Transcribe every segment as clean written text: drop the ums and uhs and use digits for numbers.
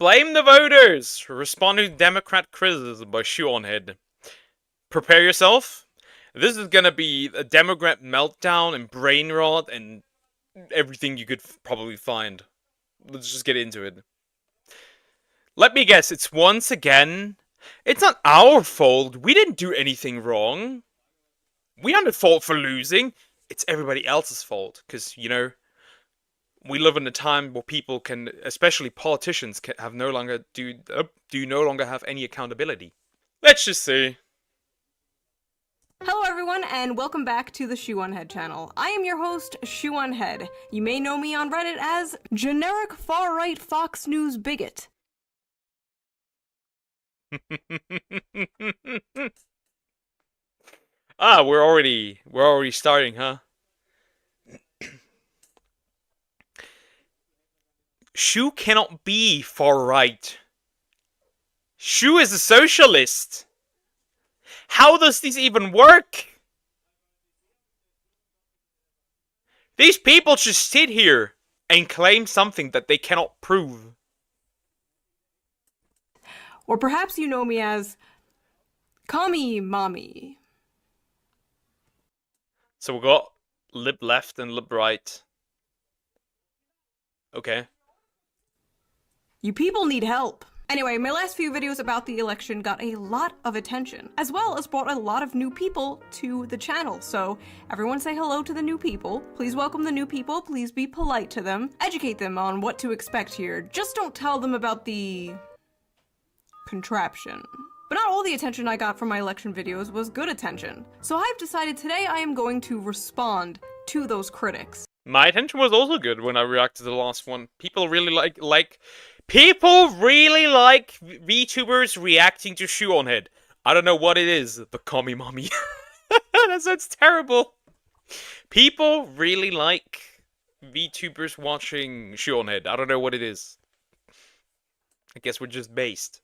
Blame the voters! Responding to Democrat criticism by Shoeonhead. Prepare yourself. This is gonna be a Democrat meltdown and brain rot and everything you could probably find. Let's just get into it. Let me guess, it's once again... It's not our fault. We didn't do anything wrong. We aren't at fault for losing. It's everybody else's fault. Because, you know, we live in a time where people can, especially politicians, can have no longer have any accountability. Let's just see. Hello everyone, and welcome back to the Shoeonhead channel. I am your host, Shoeonhead. You may know me on Reddit as generic far-right Fox News bigot. We're already starting, huh? Shu cannot be far-right. Shu is a socialist. How does this even work? These people just sit here and claim something that they cannot prove. Or perhaps you know me as Kami Mommy. So we got lip left and lip right. Okay. You people need help. Anyway, my last few videos about the election got a lot of attention, as well as brought a lot of new people to the channel. So everyone say hello to the new people. Please welcome the new people. Please be polite to them. Educate them on what to expect here. Just don't tell them about the contraption. But not all the attention I got from my election videos was good attention. So I've decided today I am going to respond to those critics. My attention was also good when I reacted to the last one. People really People really like VTubers reacting to Shoeonhead. I don't know what it is, but call me mommy. That sounds terrible. People really like VTubers watching Shoeonhead. I don't know what it is. I guess we're just based.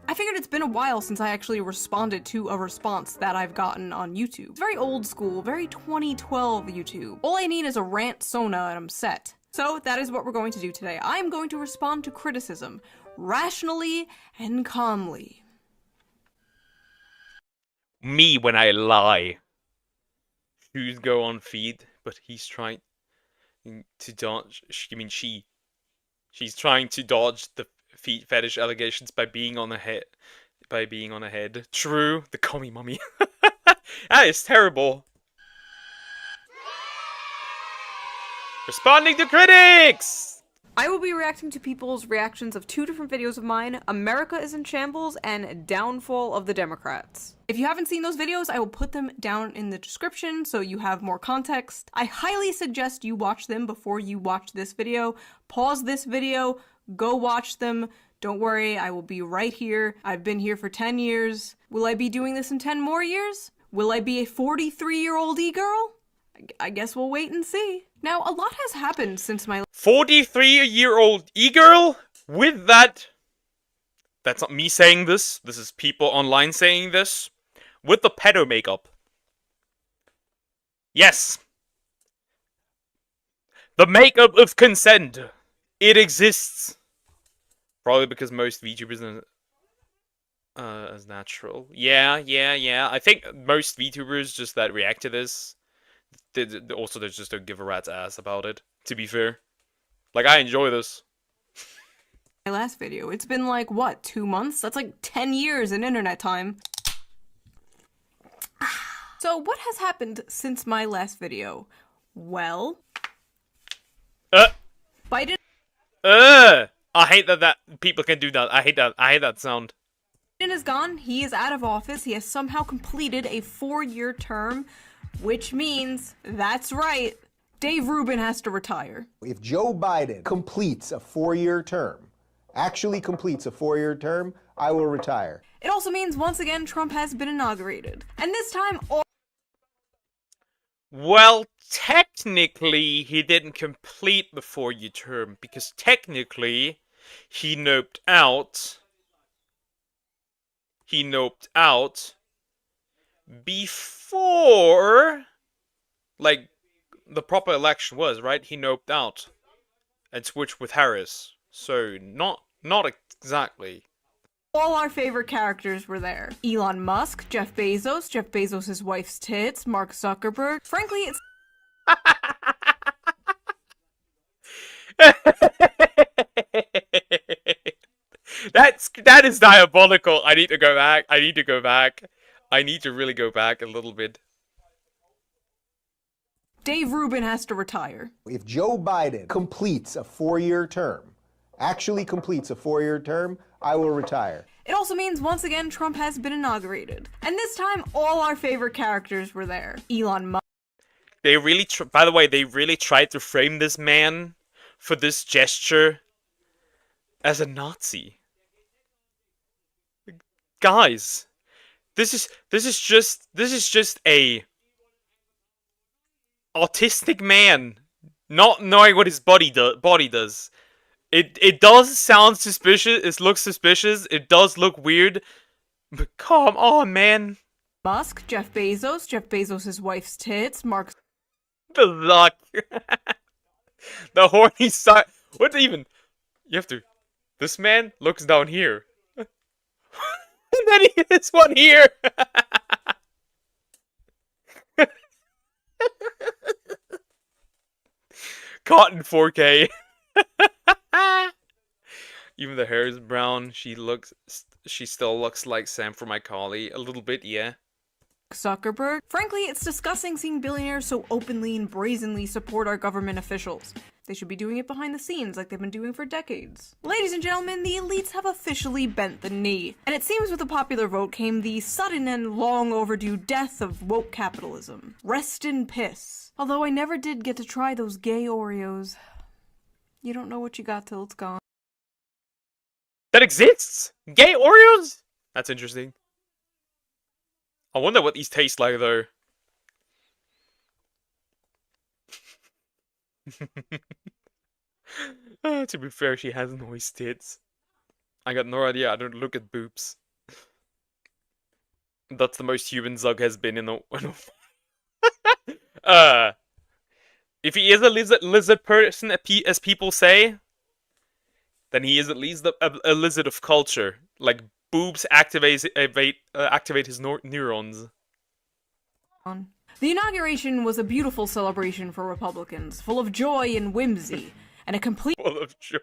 I figured it's been a while since I actually responded to a response that I've gotten on YouTube. It's very old school, very 2012 YouTube. All I need is a rant Sona and I'm set. So that is what we're going to do today. I'm going to respond to criticism, rationally and calmly. Me when I lie. Shoes go on feed, but he's trying to dodge. She's trying to dodge the feet fetish allegations by being on a head. True, the commie mummy. That is terrible. Responding to critics! I will be reacting to people's reactions of two different videos of mine, America is in Shambles and Downfall of the Democrats. If you haven't seen those videos, I will put them down in the description so you have more context. I highly suggest you watch them before you watch this video. Pause this video, go watch them. Don't worry, I will be right here. I've been here for 10 years. Will I be doing this in 10 more years? Will I be a 43-year-old e-girl? I guess we'll wait and see. Now, a lot has happened since my 43-year-old e-girl? With that... That's not me saying this. This is people online saying this. With the pedo makeup. Yes. The makeup of consent. It exists. Probably because most VTubers are as natural. Yeah. I think most VTubers just that react to this, they just don't give a rat's ass about it, to be fair. Like, I enjoy this. My last video. It's been like, what, 2 months? That's like 10 years in internet time. So what has happened since my last video? Well... Biden... I hate that people can do that. I hate that sound. Biden is gone. He is out of office. He has somehow completed a 4-year term, which means, that's right, Dave Rubin has to retire. If Joe Biden completes a 4-year term, actually completes a 4-year term, I will retire. It also means, once again, Trump has been inaugurated. And this time, well, technically, he didn't complete the 4-year term, because technically, he noped out before, like, the proper election was, right? He noped out and switched with Harris. So, not Not exactly. All our favorite characters were there. Elon Musk, Jeff Bezos' wife's tits, Mark Zuckerberg. Frankly, it's That is diabolical. I need to go back. I need to go back. I need to really go back a little bit. Dave Rubin has to retire. If Joe Biden completes a 4-year term, actually completes a 4-year term, I will retire. It also means once again Trump has been inaugurated. And this time all our favorite characters were there. Elon Musk. They really, by the way, they really tried to frame this man for this gesture as a Nazi. Guys, this is just a autistic man not knowing what his body does. It does sound suspicious. It looks suspicious. It does look weird. But come on, man. Musk, Jeff Bezos' wife's tits, Mark. The luck. The horny side. What even? You have to. This man looks down here. And then he has one here. Caught in 4K. Even the hair is brown. She still looks like Sam from iCarly. A little bit, yeah. Zuckerberg. Frankly, it's disgusting seeing billionaires so openly and brazenly support our government officials. They should be doing it behind the scenes like they've been doing for decades. Ladies and gentlemen, the elites have officially bent the knee. And it seems with the popular vote came the sudden and long overdue death of woke capitalism. Rest in piss. Although I never did get to try those gay Oreos. You don't know what you got till it's gone. That exists? Gay Oreos? That's interesting. I wonder what these taste like, though. To be fair, she has nice tits. I got no idea. I don't look at boobs. That's the most human Zug has been in a if he is a lizard person, as people say, then he is at least a lizard of culture. Like, boobs activate his neurons. The inauguration was a beautiful celebration for Republicans, full of joy and whimsy, and a complete full of joy.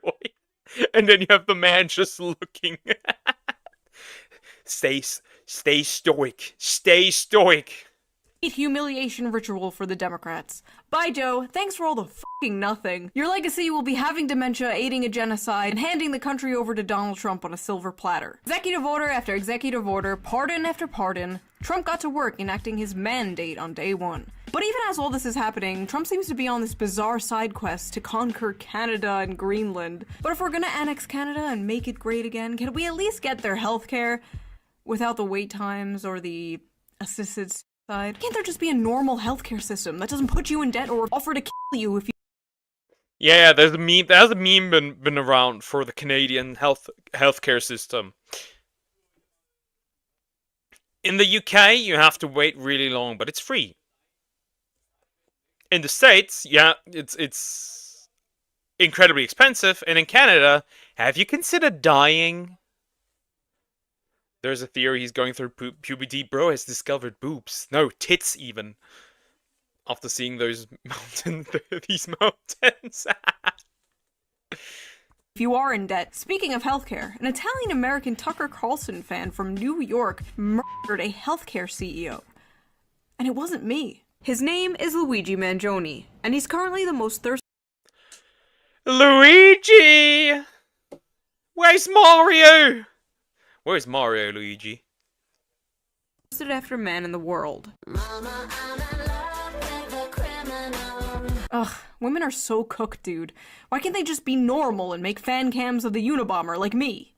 And then you have the man just looking. Stay stoic. Stay stoic. humiliation ritual for the Democrats. Bye, Joe. Thanks for all the fucking nothing. Your legacy will be having dementia, aiding a genocide, and handing the country over to Donald Trump on a silver platter. Executive order after executive order, pardon after pardon, Trump got to work enacting his mandate on day one. But even as all this is happening, Trump seems to be on this bizarre side quest to conquer Canada and Greenland. But if we're gonna annex Canada and make it great again, can we at least get their healthcare without the wait times or the assisted suicide? Can't there just be a normal healthcare system that doesn't put you in debt or offer to kill you if you— Yeah, there's a meme. There's a meme been around for the Canadian healthcare system. In the UK, you have to wait really long, but it's free. In the States, yeah, it's incredibly expensive, and in Canada, have you considered dying? There's a theory he's going through puberty. Bro has discovered boobs. No, tits even. After seeing those mountains, these mountains. if you are in debt. Speaking of healthcare, an Italian-American Tucker Carlson fan from New York murdered a healthcare CEO. And it wasn't me. His name is Luigi Mangione, and he's currently the most thirsty— Luigi! Where's Mario? Where's Mario, Luigi? after man in the world. Ugh, women are so cooked, dude. Why can't they just be normal and make fan cams of the Unabomber like me?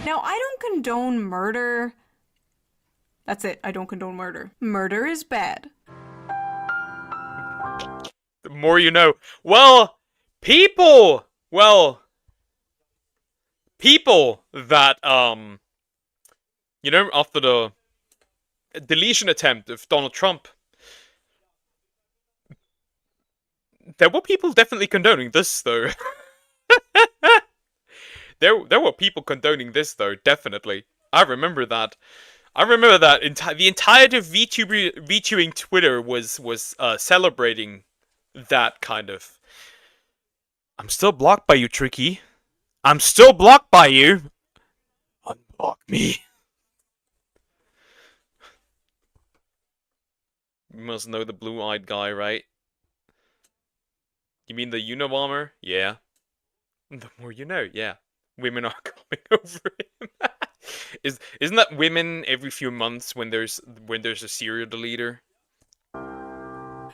Now, I don't condone murder. That's it, I don't condone murder. Murder is bad. The more you know. Well, people that, you know, after the deletion attempt of Donald Trump, There were people definitely condoning this, though. There were people condoning this, though, definitely. I remember that. I remember that the entirety of VTubing Twitter was celebrating that kind of. I'm still blocked by you, Tricky. I'm still blocked by you. Unblock me. You must know the blue-eyed guy, right? You mean the Unabomber? Yeah. The more you know, yeah. Women are coming over him. Isn't that women every few months when there's a serial deleter?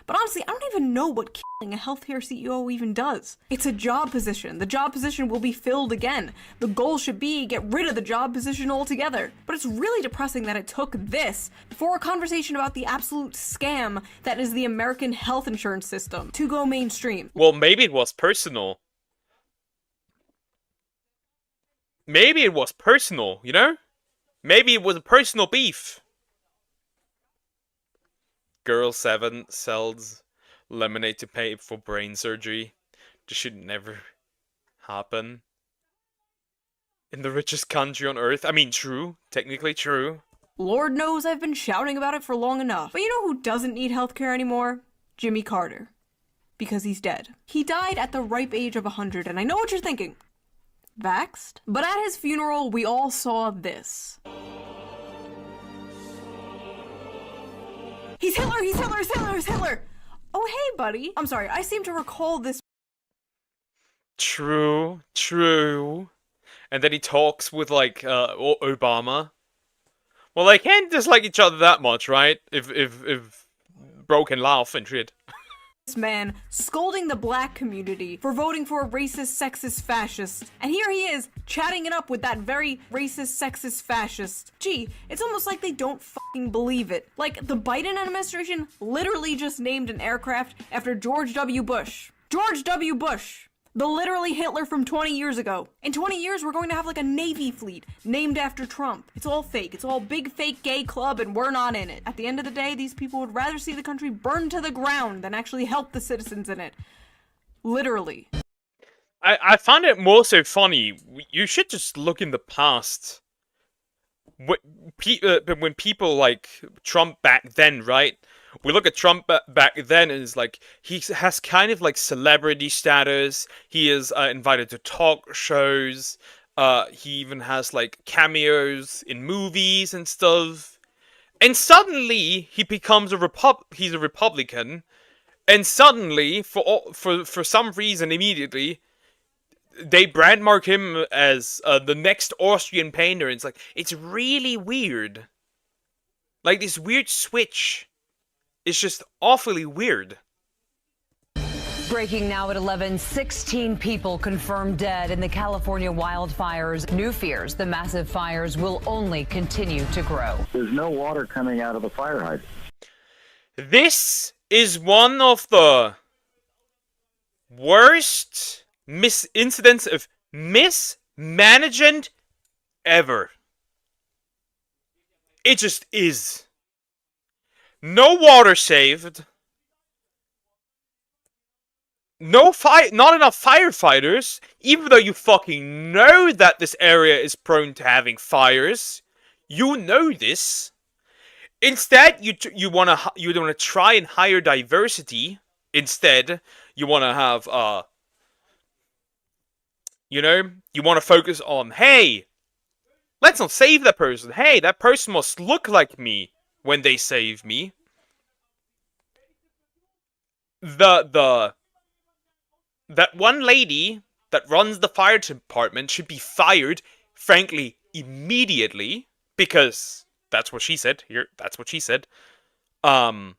But honestly, I don't even know what killing a healthcare CEO even does. It's a job position. The job position will be filled again. The goal should be get rid of the job position altogether. But it's really depressing that it took this for a conversation about the absolute scam that is the American health insurance system to go mainstream. Well, maybe it was personal. Maybe it was personal, you know? Maybe it was a personal beef. Girl 7 sells lemonade to pay for brain surgery. This should never happen. In the richest country on earth. I mean, true. Technically true. Lord knows I've been shouting about it for long enough. But you know who doesn't need healthcare anymore? Jimmy Carter. Because he's dead. He died at the ripe age of 100, and I know what you're thinking. Vaxxed? But at his funeral, we all saw this. He's Hitler! He's Hitler! He's Hitler! He's Hitler! Oh, hey, buddy. I'm sorry, I seem to recall this. True. True. And then he talks with, like, Obama. Well, they can't dislike each other that much, right? If bro can laugh and shit. This man scolding the black community for voting for a racist, sexist fascist. And here he is, chatting it up with that very racist, sexist fascist. Gee, it's almost like they don't fucking believe it. Like, the Biden administration literally just named an aircraft after George W. Bush. George W. Bush. The literally Hitler from 20 years ago. In 20 years, we're going to have like a Navy fleet named after Trump. It's all fake. It's all big fake gay club and we're not in it. At the end of the day, these people would rather see the country burn to the ground than actually help the citizens in it. Literally. I find it more so funny. You should just look in the past. When people like Trump back then, right? We look at Trump back then and it's like, he has kind of like celebrity status. He is invited to talk shows. He even has like cameos in movies and stuff. And suddenly he becomes he's a Republican. And suddenly, for some reason, immediately, they brandmark him as the next Austrian painter. And it's like, it's really weird. Like this weird switch. It's just awfully weird. Breaking now at 11, 16 people confirmed dead in the California wildfires. New fears the massive fires will only continue to grow. There's no water coming out of the fire hydrant. This is one of the worst incidents of mismanagement ever. It just is. No water saved. Not enough firefighters, even though you fucking know that this area is prone to having fires. You know this. Instead, you wanna try and hire diversity. Instead, you wanna have you wanna focus on, hey, let's not save that person. Hey, that person must look like me when they save me. That one lady that runs the fire department should be fired, frankly, immediately, because that's what she said. That's what she said. When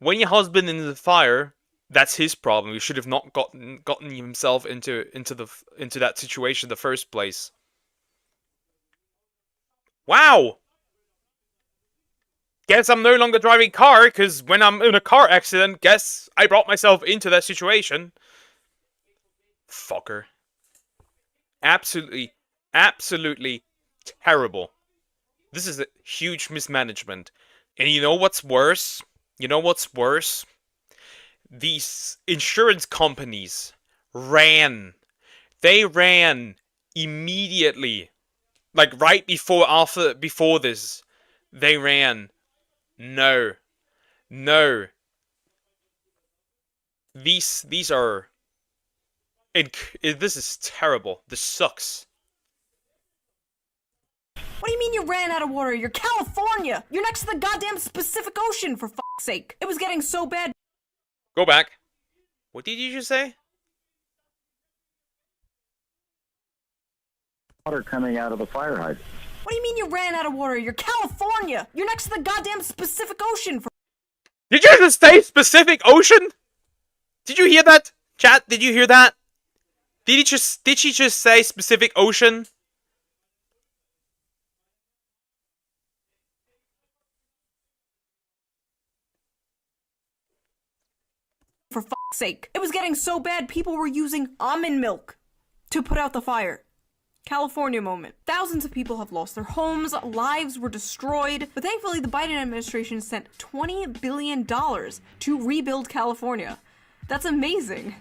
your husband is in the fire, that's his problem. He should have not gotten himself into that situation in the first place. Wow. Guess I'm no longer driving car, because when I'm in a car accident, guess I brought myself into that situation. Fucker. Absolutely terrible. This is a huge mismanagement. And you know what's worse? these insurance companies ran. They ran immediately. Like right before this. They ran. No. No. These are... This is terrible. This sucks. What do you mean you ran out of water? You're California! You're next to the goddamn Pacific Ocean, for fuck's sake! It was getting so bad. Go back. What did you just say? Water coming out of the fire hydrant. What do you mean you ran out of water? You're California! You're next to the goddamn Pacific Ocean, for... Did you just say Pacific Ocean? Did you hear that? Chat, did you hear that? Did she just say Pacific Ocean? For fuck's sake. It was getting so bad people were using almond milk to put out the fire. California moment. Thousands of people have lost their homes, lives were destroyed, but thankfully the Biden administration sent $20 billion to rebuild California. That's amazing.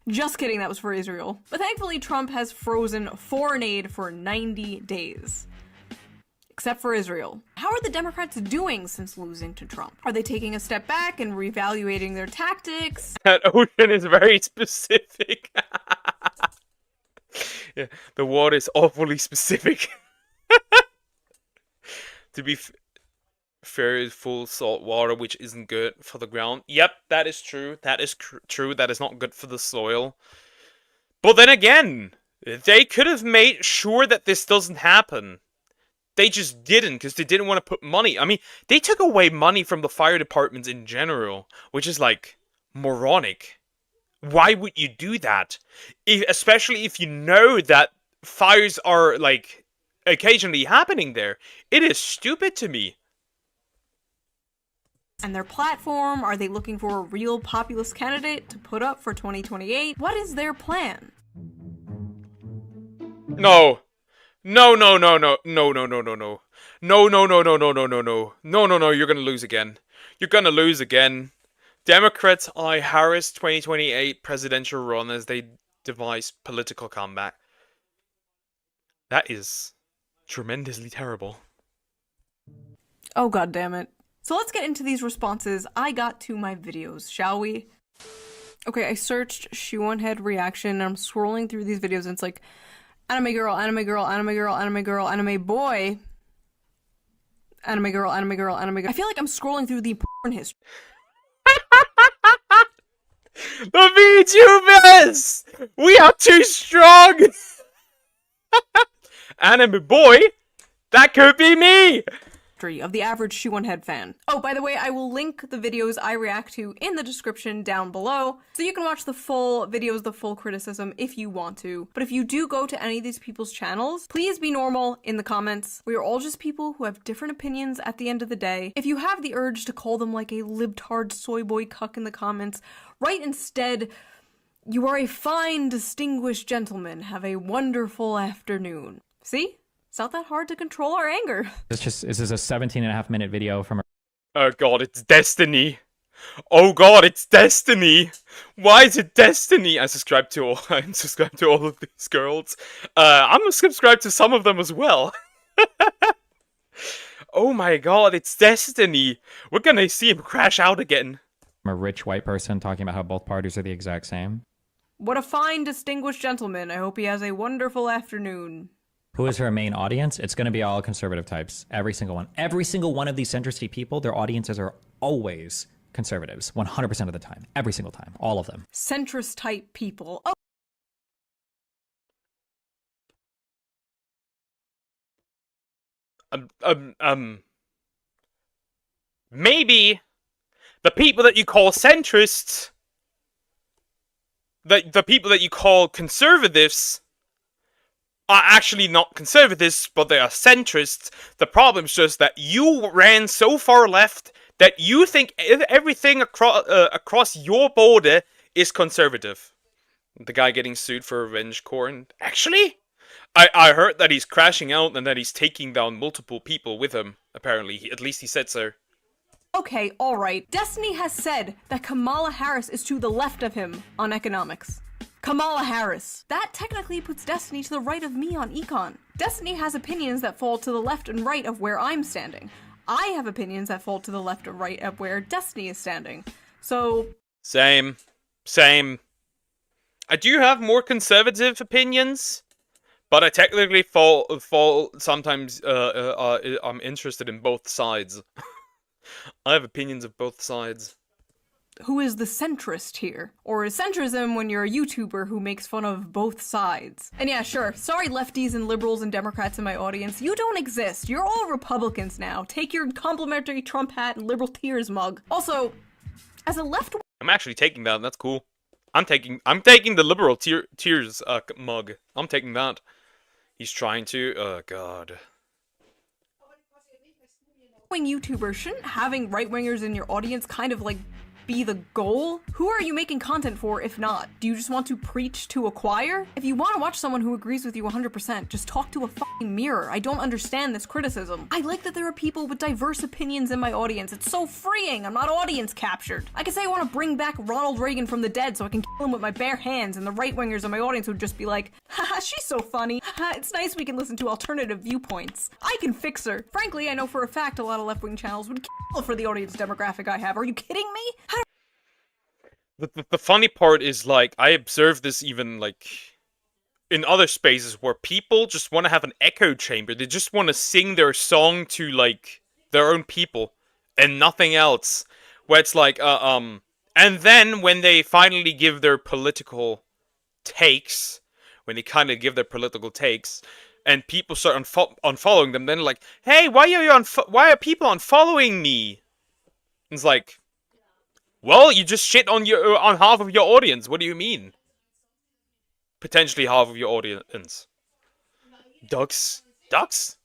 Just kidding, that was for Israel. But thankfully Trump has frozen foreign aid for 90 days. Except for Israel. How are the Democrats doing since losing to Trump? Are they taking a step back and reevaluating their tactics? That ocean is very specific. Yeah, the water is awfully specific. To be fair, is full salt water, which isn't good for the ground. Yep, that is true. That is true. That is not good for the soil. But then again, they could have made sure that this doesn't happen. They just didn't, because they didn't want to put money. I mean, they took away money from the fire departments in general, which is, like, moronic. Why would you do that? Especially if you know that fires are, like, occasionally happening there. It is stupid to me. And their platform? Are they looking for a real populist candidate to put up for 2028? What is their plan? No. No, no, no, no, no, no, no, no, no. No, no, no, no, no, no, no, no. No, no, no, you're gonna lose again. You're gonna lose again. Democrats eye Harris 2028 presidential run as they devise political comeback. That is tremendously terrible. Oh god damn it. So let's get into these responses I got to my videos, shall we? Okay, I searched shoe on head reaction and I'm scrolling through these videos and it's like anime girl, anime girl, anime girl, anime girl, anime boy. Anime girl, anime girl, anime girl. I feel like I'm scrolling through the porn history. The VTubers! We are too strong! Anime boy? That could be me! Of the average shoe on head fan. Oh, by the way, I will link the videos I react to in the description down below, so you can watch the full videos, the full criticism if you want to. But if you do go to any of these people's channels, please be normal in the comments. We are all just people who have different opinions at the end of the day. If you have the urge to call them like a libtard soy boy cuck in the comments, write instead, "You are a fine, distinguished gentleman. Have a wonderful afternoon." See? It's not that hard to control our anger. This is a 17.5-minute video from a... Oh god, it's Destiny. Oh god, it's Destiny. Why is it Destiny? I'm subscribed to all of these girls. I'm subscribed to some of them as well. Oh my god, it's Destiny. We're gonna see him crash out again. a rich white person talking about how both parties are the exact same. What a fine, distinguished gentleman. I hope he has a wonderful afternoon. Who is her main audience? It's going to be all conservative types. Every single one. Every single one of these centristy people, their audiences are always conservatives. 100% of the time. Every single time. All of them. Centrist type people. Oh. Maybe the people that you call centrists, the people that you call conservatives, are actually not conservatives, but they are centrists. The problem's just that you ran so far left that you think everything across your border is conservative. The guy getting sued for revenge porn. Actually, I heard that he's crashing out and that he's taking down multiple people with him, apparently. At least he said so. Okay, alright. Destiny has said that Kamala Harris is to the left of him on economics. Kamala Harris. That technically puts Destiny to the right of me on econ. Destiny has opinions that fall to the left and right of where I'm standing. I have opinions that fall to the left or right of where Destiny is standing. So... Same. I do have more conservative opinions, but I technically fall sometimes, I'm interested in both sides. I have opinions of both sides. who is the centrist here? Or is centrism when you're a YouTuber who makes fun of both sides? And yeah, sure, sorry lefties and liberals and Democrats in my audience, you don't exist. You're all Republicans now. Take your complimentary Trump hat and liberal tears mug. Also, as a left- I'm actually taking that, and that's cool. I'm taking the liberal tears mug. I'm taking that. He's trying to, oh god. YouTubers, shouldn't having right-wingers in your audience kind of like be the goal? Who are you making content for if not? Do you just want to preach to a choir? If you want to watch someone who agrees with you 100%, just talk to a fucking mirror. I don't understand this criticism. I like that there are people with diverse opinions in my audience. It's so freeing. I'm not audience captured. I could say I want to bring back Ronald Reagan from the dead so I can kill him with my bare hands, and the right-wingers in my audience would just be like, haha, she's so funny. Haha, it's nice we can listen to alternative viewpoints. I can fix her. Frankly, I know for a fact a lot of left-wing channels would kill for the audience demographic I have. Are you kidding me? The funny part is, like, I observe this even, like, in other spaces where people just want to have an echo chamber. They just want to sing their song to, like, their own people and nothing else. Where it's like, and then when they finally give their political takes, and people start unfollowing them, then like, hey, why are people unfollowing me? And it's like, well, you just shit on half of your audience. What do you mean? Potentially half of your audience. Ducks? Ducks?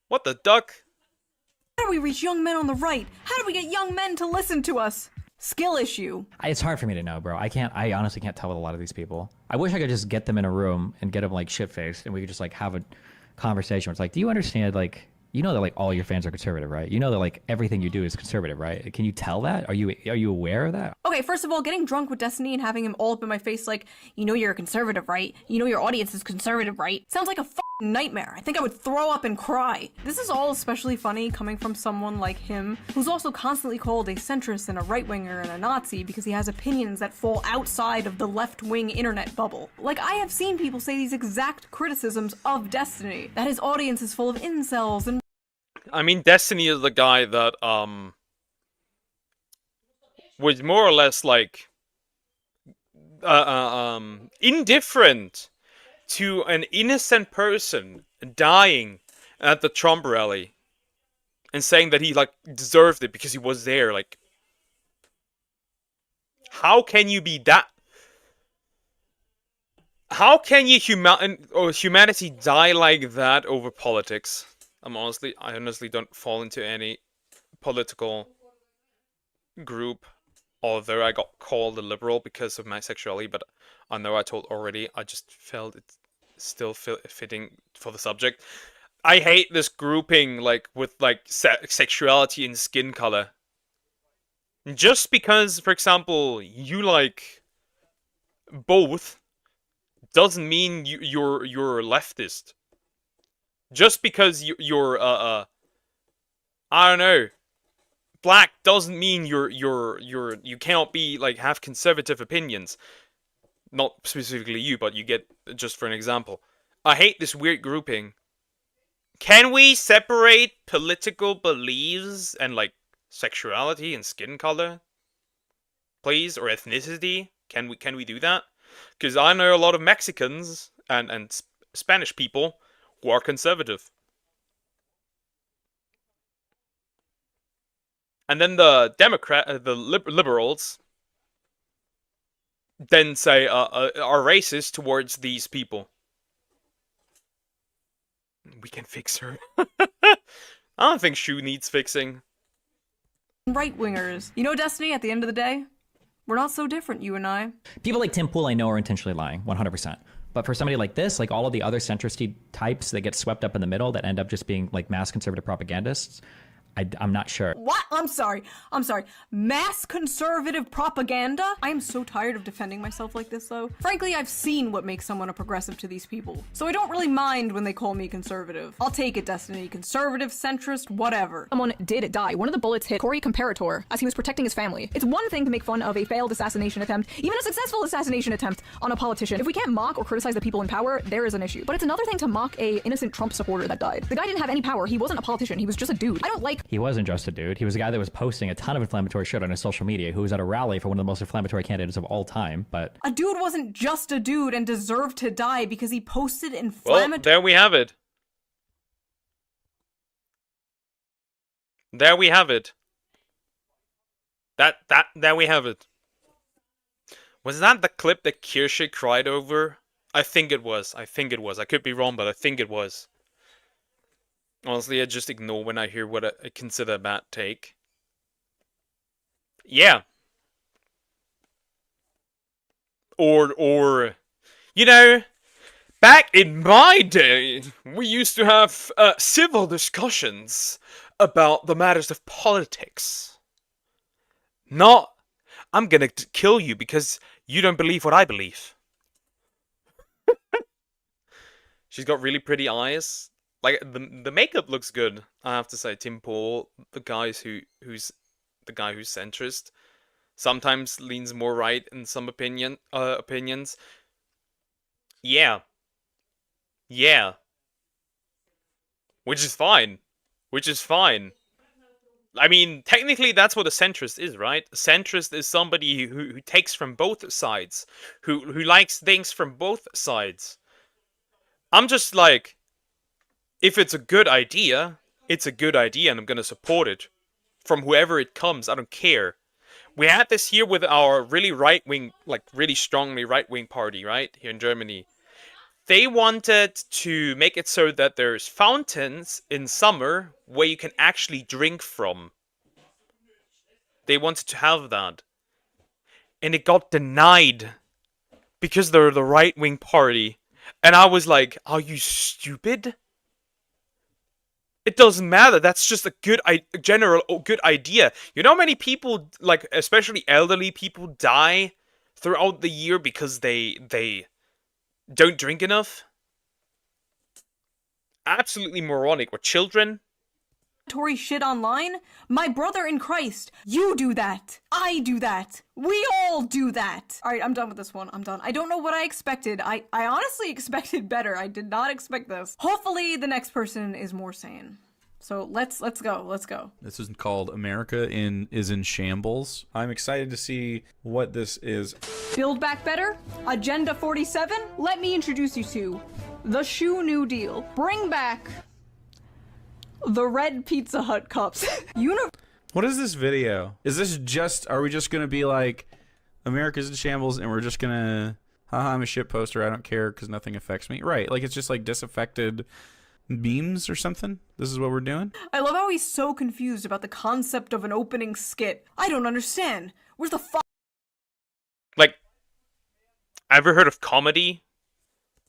What the duck? How do we reach young men on the right? How do we get young men to listen to us? Skill issue. It's hard for me to know, bro. I honestly can't tell with a lot of these people. I wish I could just get them in a room and get them like shit-faced and we could just like have a conversation where it's like, do you understand, like, you know that like all your fans are conservative, right? You know that like everything you do is conservative, right? Can you tell that? Are you aware of that? Okay, first of all, getting drunk with Destiny and having him all up in my face like, you know you're a conservative, right? You know your audience is conservative, right? Sounds like a fucking nightmare. I think I would throw up and cry. This is all especially funny coming from someone like him, who's also constantly called a centrist and a right-winger and a Nazi because he has opinions that fall outside of the left-wing internet bubble. Like, I have seen people say these exact criticisms of Destiny, that his audience is full of incels and I mean, Destiny is the guy that, was more or less, like, indifferent to an innocent person dying at the Trump rally and saying that he, like, deserved it because he was there, like, how can you be that? How can humanity die like that over politics? I honestly don't fall into any political group, although I got called a liberal because of my sexuality, but I know I told already, I just felt it still fitting for the subject. I hate this grouping, like, with, like, sexuality and skin color. Just because, for example, you like both, doesn't mean you're leftist. Just because you're I don't know, black doesn't mean you cannot be like have conservative opinions. Not specifically you, but you get, just for an example. I hate this weird grouping. Can we separate political beliefs and like sexuality and skin color, please, or ethnicity? Can we do that? Because I know a lot of Mexicans and Spanish people who are conservative. And then the liberals then say are racist towards these people. We can fix her. I don't think Shu needs fixing. right-wingers. You know, Destiny, at the end of the day, we're not so different, you and I. People like Tim Pool I know are intentionally lying, 100%. But for somebody like this, like all of the other centristy types that get swept up in the middle that end up just being like mass conservative propagandists, I'm not sure. What? I'm sorry. Mass conservative propaganda? I am so tired of defending myself like this, though. Frankly, I've seen what makes someone a progressive to these people, so I don't really mind when they call me conservative. I'll take it, Destiny. Conservative, centrist, whatever. Someone did die. One of the bullets hit Cory Comparator as he was protecting his family. It's one thing to make fun of a failed assassination attempt, even a successful assassination attempt, on a politician. If we can't mock or criticize the people in power, there is an issue. But it's another thing to mock a innocent Trump supporter that died. The guy didn't have any power. He wasn't a politician. He was just a dude. I don't like He wasn't just a dude. He was a guy that was posting a ton of inflammatory shit on his social media, who was at a rally for one of the most inflammatory candidates of all time, but... A dude wasn't just a dude and deserved to die because he posted Well, inflammatory... there we have it. There we have it. There we have it. Was that the clip that Kirsche cried over? I think it was. I could be wrong, but I think it was. Honestly, I just ignore when I hear what I consider a bad take. Yeah. Or, you know, back in my day, we used to have civil discussions about the matters of politics. Not, I'm gonna kill you because you don't believe what I believe. She's got really pretty eyes. Like, the makeup looks good, I have to say. Tim Paul, the guy who's centrist, sometimes leans more right in some opinions. Yeah. Yeah. Which is fine. I mean, technically that's what a centrist is, right? A centrist is somebody who takes from both sides, who likes things from both sides. I'm just like, if it's a good idea, it's a good idea, and I'm gonna support it. From whoever it comes, I don't care. We had this here with our really right-wing, like really strongly right-wing party, right? Here in Germany. They wanted to make it so that there's fountains in summer where you can actually drink from. They wanted to have that. And it got denied. Because they're the right-wing party. And I was like, are you stupid? It doesn't matter. That's just a good, good idea. You know how many people, like, especially elderly people, die throughout the year because they don't drink enough? Absolutely moronic. Or children? shit online? My brother in Christ, you do that. I do that. We all do that. All right, I'm done with this one. I'm done. I don't know what I expected. I honestly expected better. I did not expect this. Hopefully the next person is more sane. So let's go. This is called America is in Shambles. I'm excited to see what this is. Build Back Better? Agenda 47? Let me introduce you to the Shoe New Deal. Bring back the red Pizza Hut cups. What is this video? Is this just, are we just gonna be like, America's in shambles and we're just gonna, haha, I'm a shit poster, I don't care because nothing affects me? Right, like it's just like disaffected memes or something? This is what we're doing? I love how he's so confused about the concept of an opening skit. I don't understand. Where's the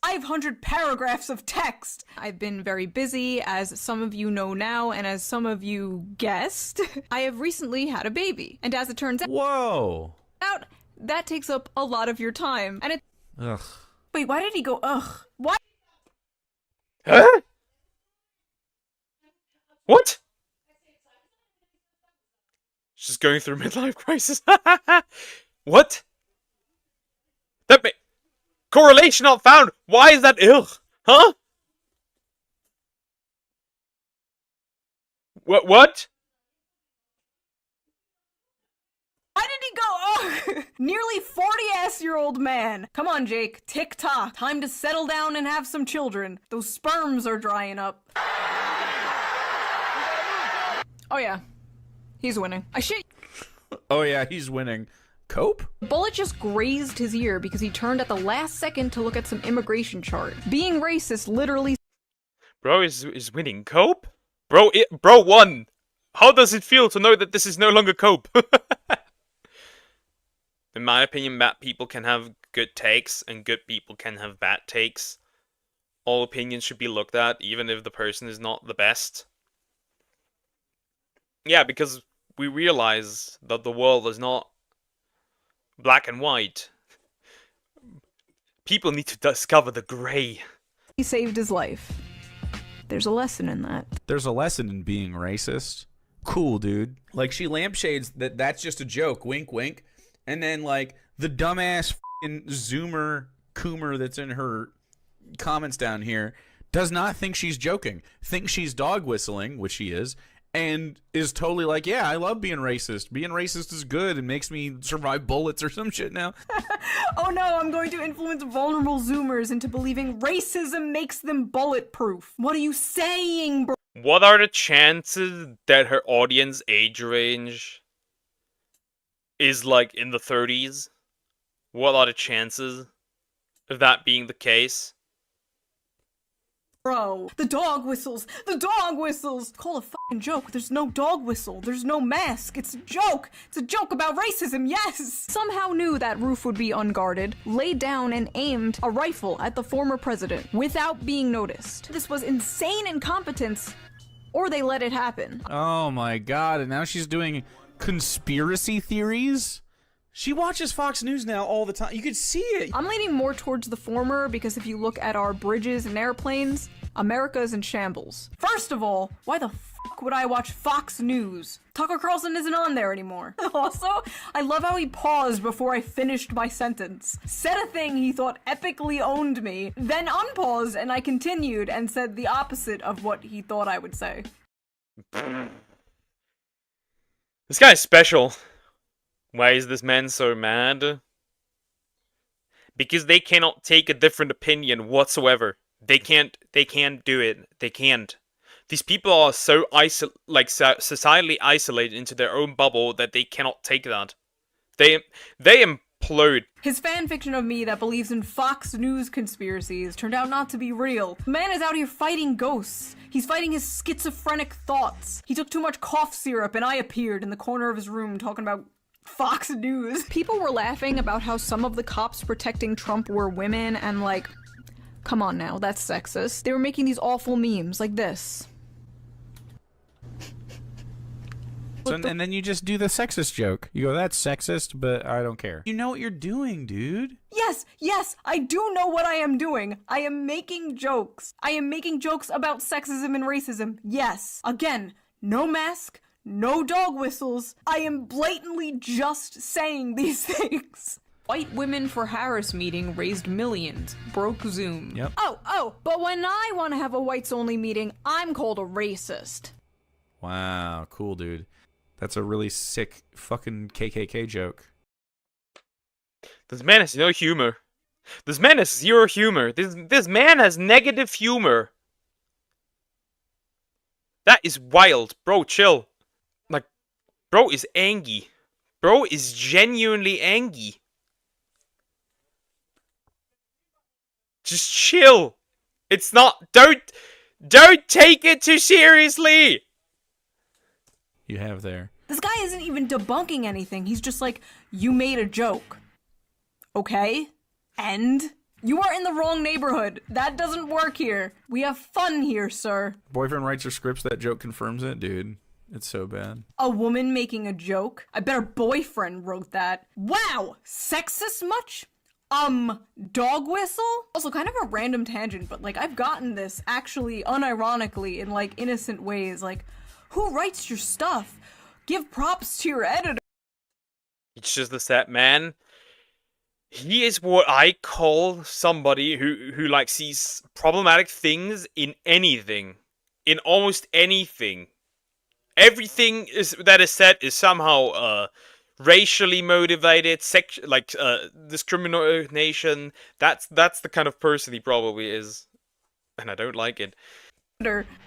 500 paragraphs of text? I've been very busy, as some of you know now, and as some of you guessed. I have recently had a baby, and as it turns Whoa! out, that takes up a lot of your time, and it- Ugh. Wait, why did he go, ugh? Why? Huh? What? She's going through midlife crisis. What? Correlation not found. Why is that ill? Huh? What? Why did he go, ugh? Nearly 40-ass-year-old man. Come on, Jake. Tick-tock. Time to settle down and have some children. Those sperms are drying up. Oh yeah. He's winning. I shit. Oh yeah, he's winning. Cope? Bullet just grazed his ear because he turned at the last second to look at some immigration chart. Being racist literally... Bro is winning. Cope? Bro won. How does it feel to know that this is no longer Cope? In my opinion, bad people can have good takes, and good people can have bad takes. All opinions should be looked at, even if the person is not the best. Yeah, because we realize that the world is not black and white. People need to discover the gray. He saved his life. There's a lesson in that. There's a lesson in being racist. Cool, dude. Like, she lampshades that's just a joke, wink, wink. And then, like, the dumbass f***ing Zoomer Coomer that's in her comments down here does not think she's joking. Thinks she's dog whistling, which she is, and is totally like, yeah, I love being racist. Being racist is good and makes me survive bullets or some shit now. Oh no, I'm going to influence vulnerable Zoomers into believing racism makes them bulletproof. What are you saying, bro? What are the chances that her audience age range is like in the 30s? What are the chances of that being the case? Bro, the dog whistles! The dog whistles! Call a fucking joke. There's no dog whistle. There's no mask. It's a joke. It's a joke about racism, yes! Somehow knew that roof would be unguarded, laid down and aimed a rifle at the former president without being noticed. This was insane incompetence, or they let it happen. Oh my god, and now she's doing conspiracy theories? She watches Fox News now all the time. You could see it. I'm leaning more towards the former because if you look at our bridges and airplanes, America is in shambles. First of all, why the fuck would I watch Fox News? Tucker Carlson isn't on there anymore. Also, I love how he paused before I finished my sentence. Said a thing he thought epically owned me, then unpaused and I continued and said the opposite of what he thought I would say. This guy's special. Why is this man so mad? Because they cannot take a different opinion whatsoever. They can't do it. They can't. These people are so societally isolated into their own bubble that they cannot take that. They implode. His fanfiction of me that believes in Fox News conspiracies turned out not to be real. The man is out here fighting ghosts. He's fighting his schizophrenic thoughts. He took too much cough syrup and I appeared in the corner of his room talking about Fox News. People were laughing about how some of the cops protecting Trump were women and like, come on now, that's sexist. They were making these awful memes like this. So, and then you just do the sexist joke. You go, that's sexist, but I don't care. You know what you're doing, dude. Yes, I do know what I am doing. I am making jokes. I am making jokes about sexism and racism. Yes. Again, no mask, no dog whistles. I am blatantly just saying these things. White Women for Harris meeting raised millions, broke Zoom. Yep. Oh, but when I want to have a whites only meeting, I'm called a racist. Wow, cool, dude. That's a really sick fucking KKK joke. This man has no humor. This man has zero humor. This man has negative humor. That is wild. Bro, chill. Like, bro is angry. Bro is genuinely angry. Just chill. It's not... Don't take it too seriously. You have there. This guy isn't even debunking anything. He's just like, you made a joke. Okay? And? You are in the wrong neighborhood. That doesn't work here. We have fun here, sir. Boyfriend writes her scripts, that joke confirms it, dude. It's so bad. A woman making a joke? I bet her boyfriend wrote that. Wow! Sexist much? Dog whistle? Also, kind of a random tangent, but like, I've gotten this actually unironically in like innocent ways. Like, who writes your stuff? Give props to your editor. It's just that man. He is what I call somebody who like sees problematic things in anything. In almost anything. Everything that is said is somehow racially motivated, discrimination. That's the kind of person he probably is. And I don't like it.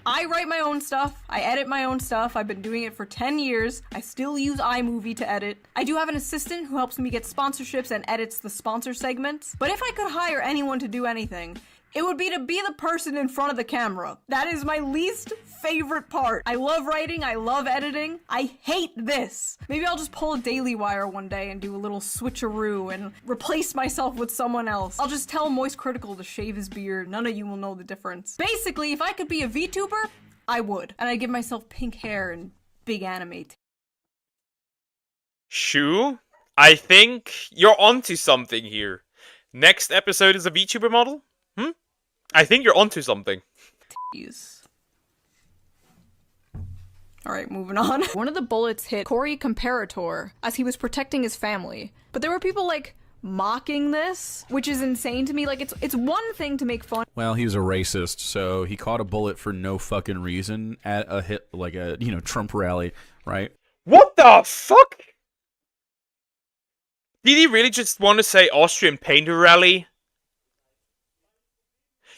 I write my own stuff. I edit my own stuff. I've been doing it for 10 years. I still use iMovie to edit. I do have an assistant who helps me get sponsorships and edits the sponsor segments. But if I could hire anyone to do anything, it would be to be the person in front of the camera. That is my least favorite part. I love writing, I love editing. I hate this. Maybe I'll just pull a Daily Wire one day and do a little switcheroo and replace myself with someone else. I'll just tell Moist Critical to shave his beard. None of you will know the difference. Basically, if I could be a VTuber, I would. And I'd give myself pink hair and big anime. Shu, I think you're onto something here. Next episode is a VTuber model? I think you're onto something. Alright, moving on. One of the bullets hit Corey Comparator as he was protecting his family. But there were people, like, mocking this, which is insane to me. Like, it's one thing to make fun. Well, he was a racist, so he caught a bullet for no fucking reason at a hit, like a, Trump rally, right? What the fuck? Did he really just want to say Austrian painter rally?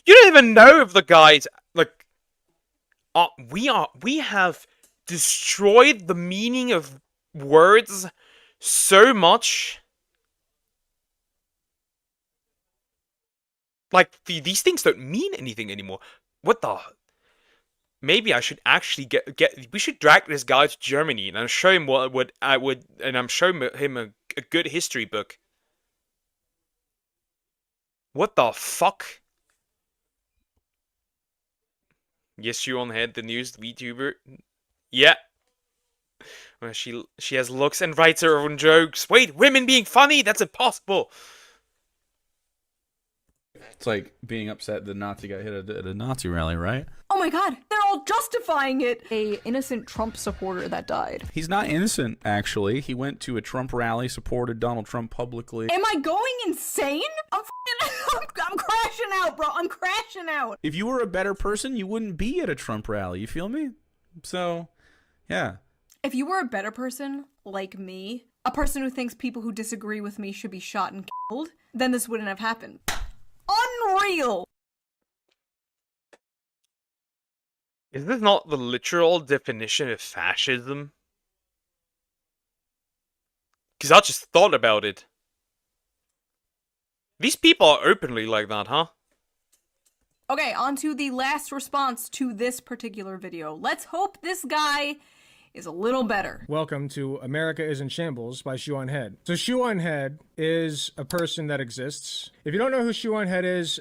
You don't even know if the guys, like, we have destroyed the meaning of words so much. Like, these things don't mean anything anymore. What the? Maybe I should actually we should drag this guy to Germany and show him what I would, and I'm showing him a good history book. What the fuck? Yes, you on head, the newest VTuber. Yeah. Well, she has looks and writes her own jokes. Wait, women being funny? That's impossible. It's like being upset the Nazi got hit at a Nazi rally, right? Oh my god, they're all justifying it! A innocent Trump supporter that died. He's not innocent, actually. He went to a Trump rally, supported Donald Trump publicly. Am I going insane? I'm crashing out, bro. I'm crashing out. If you were a better person, you wouldn't be at a Trump rally. You feel me? So, yeah. If you were a better person, like me, a person who thinks people who disagree with me should be shot and killed, then this wouldn't have happened. Unreal! Is this not the literal definition of fascism? Because I just thought about it. These people are openly like that, huh? Okay, on to the last response to this particular video. Let's hope this guy is a little better. Welcome to America is in Shambles by Shoe on Head. So Shoe on Head is a person that exists. If you don't know who Shoe on Head is,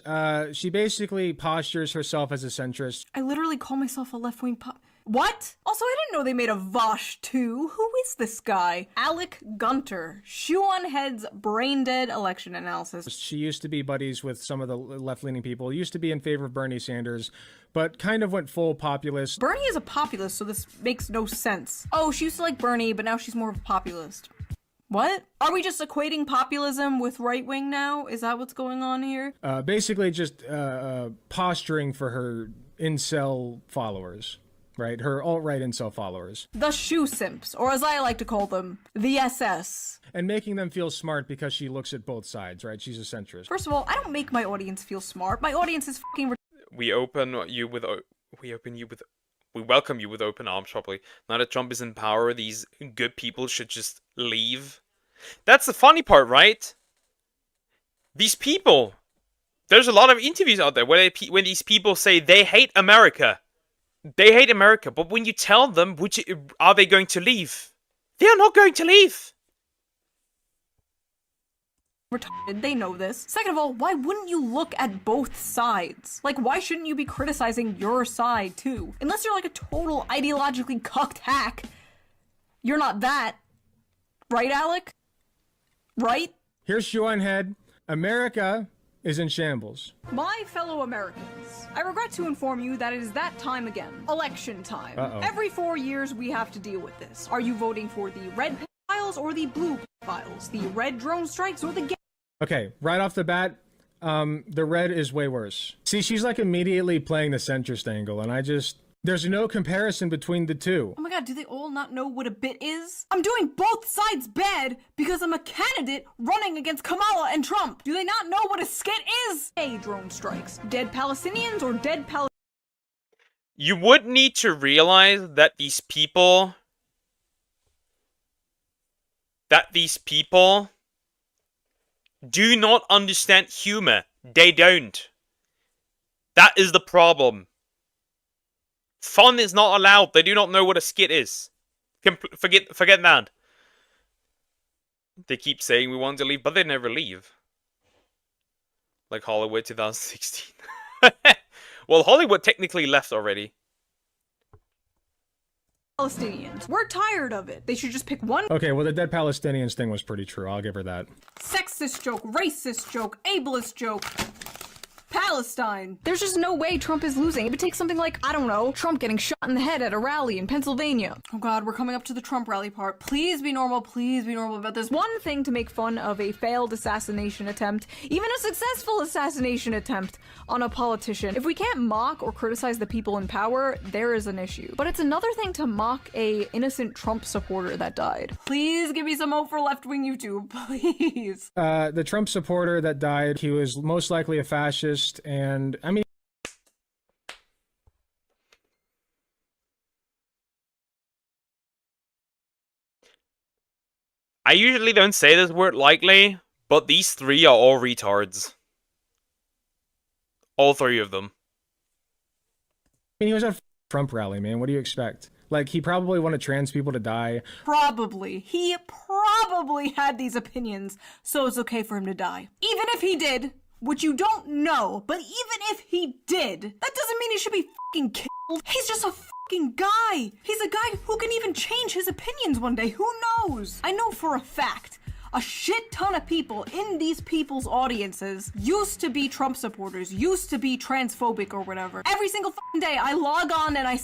she basically postures herself as a centrist. I literally call myself a left-wing What? Also, I didn't know they made a Vaush too. Who is this guy? Alec Gunter, Shoe on Head's brain-dead election analysis. She used to be buddies with some of the left-leaning people, used to be in favor of Bernie Sanders, but kind of went full populist. Bernie is a populist, so this makes no sense. Oh, she used to like Bernie, but now she's more of a populist. What? Are we just equating populism with right-wing now? Is that what's going on here? Basically just posturing for her incel followers. Right, her alt-right incel followers. The shoe simps, or as I like to call them, the SS. And making them feel smart because she looks at both sides, right? She's a centrist. First of all, I don't make my audience feel smart. My audience is fucking We welcome you with open arms, probably. Now that Trump is in power, these good people should just leave. That's the funny part, right? These people. There's a lot of interviews out there where when these people say they hate America. They hate America, but when you tell them, are they going to leave? They are not going to leave. retarded. They know this. Second of all, why wouldn't you look at both sides? Like, why shouldn't you be criticizing your side, too? Unless you're like a total ideologically cucked hack. You're not that. Right, Alec? Right? Here's Shoe Head. America is in shambles. My fellow Americans, I regret to inform you that it is that time again. Election time. Every 4 years we have to deal with this. Are you voting for the red files or the blue files? The red drone strikes or the gay? Okay, right off the bat, the red is way worse. See, she's like immediately playing the centrist angle, and there's no comparison between the two. Oh my god, do they all not know what a bit is? I'm doing both sides bad because I'm a candidate running against Kamala and Trump. Do they not know what a skit is? Hey, drone strikes. Dead Palestinians or dead Palestinians? You would need to realize that these people do not understand humor. They don't. That is the problem. Fun is not allowed. They do not know what a skit is. Forget that. They keep saying we want to leave, but they never leave. Like Hollywood 2016. Well, Hollywood technically left already. Palestinians. We're tired of it. They should just pick one Okay, well, the dead Palestinians thing was pretty true. I'll give her that. sexist joke, racist joke, ableist joke. Palestine. There's just no way Trump is losing. It would take something like, I don't know, Trump getting shot in the head at a rally in Pennsylvania. Oh god, we're coming up to the Trump rally part. Please be normal about this. One thing to make fun of a failed assassination attempt, even a successful assassination attempt on a politician. If we can't mock or criticize the people in power, there is an issue. But it's another thing to mock a innocent Trump supporter that died. Please give me some hope for left-wing YouTube, please. The Trump supporter that died, he was most likely a fascist, and I mean, I usually don't say this word lightly, but these three are all retards. All three of them. he was at a Trump rally, man. What do you expect? Like, he probably wanted trans people to die. Probably. He probably had these opinions, so it's okay for him to die. Even if he did, which you don't know, but even if he did, that doesn't mean he should be fucking killed. He's just a fucking guy. He's a guy who can even change his opinions one day. Who knows? I know for a fact a shit ton of people in these people's audiences used to be Trump supporters, used to be transphobic or whatever. Every single fucking day I log on and I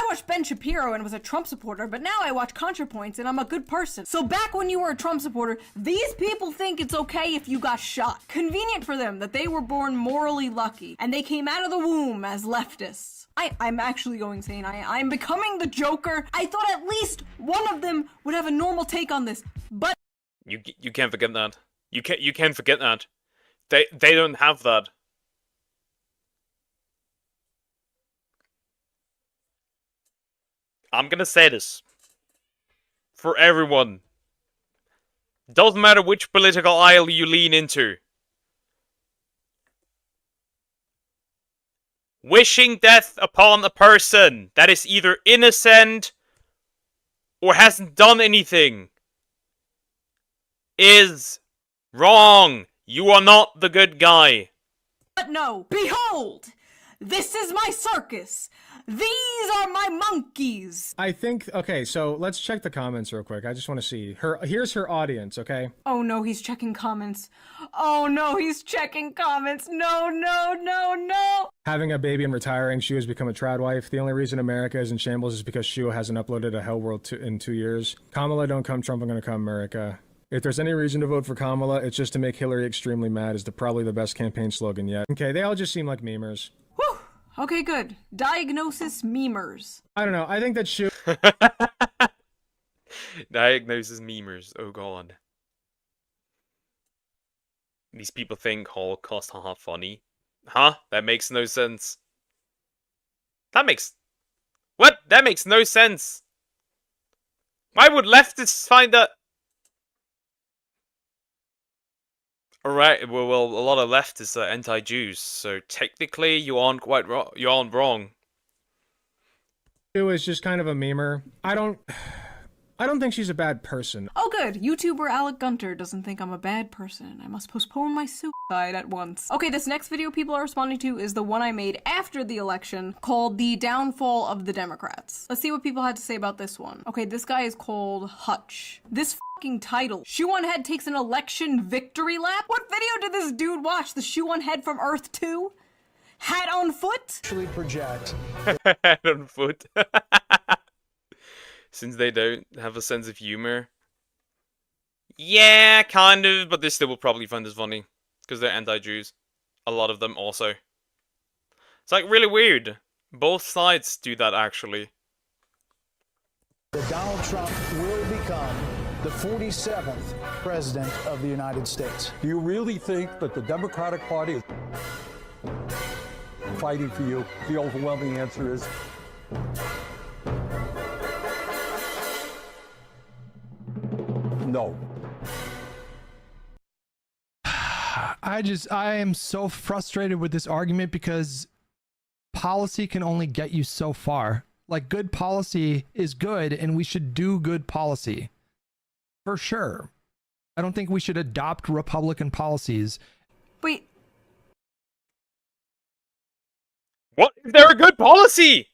watched Ben Shapiro and was a Trump supporter, but now I watch ContraPoints and I'm a good person. So back when you were a Trump supporter, these people think it's okay if you got shot. Convenient for them that they were born morally lucky and they came out of the womb as leftists. I'm actually going insane. I'm becoming the Joker. I thought at least one of them would have a normal take on this, but You can't forget that. You can't forget that. They don't have that. I'm gonna say this for everyone. Doesn't matter which political aisle you lean into. Wishing death upon a person that is either innocent or hasn't done anything is wrong. You are not the good guy. But no, behold! This is my circus! These are my monkeys! I think, okay, so let's check the comments real quick. I just want to see. Here's her audience, okay? Oh no, he's checking comments. Oh no, he's checking comments. No, no, no, no! Having a baby and retiring, Shu has become a trad wife. The only reason America is in shambles is because Shu hasn't uploaded a Hell World in 2 years. Kamala, don't come Trump, I'm gonna come America. If there's any reason to vote for Kamala, it's just to make Hillary extremely mad is probably the best campaign slogan yet. Okay, they all just seem like memers. Whew! Okay, good. Diagnosis memers. I don't know, I think that Shu... Diagnosis memers. Oh god. These people think Holocaust haha funny. Huh? That makes no sense. What? That makes no sense. Why would leftists find that? Alright, well, a lot of leftists are anti-Jews, so technically you aren't quite wrong. You aren't wrong. Shu is just kind of a memer. I don't think she's a bad person. Oh good, YouTuber Alec Gunter doesn't think I'm a bad person. I must postpone my suicide at once. Okay, this next video people are responding to is the one I made after the election called The Downfall of the Democrats. Let's see what people had to say about this one. Okay, this guy is called Hutch. This fucking title. Shoe on Head takes an election victory lap? What video did this dude watch? The Shoe on Head from Earth 2? Hat on foot? Actually project. Hat on foot. Since they don't have a sense of humor. Yeah, kind of, but they still will probably find this funny. Because they're anti-Jews. A lot of them also. It's like really weird. Both sides do that actually. That Donald Trump will become the 47th president of the United States. Do you really think that the Democratic Party is fighting for you? The overwhelming answer is no. I am so frustrated with this argument because policy can only get you so far. Like, good policy is good and we should do good policy. For sure. I don't think we should adopt Republican policies. Wait. What if they're a good policy?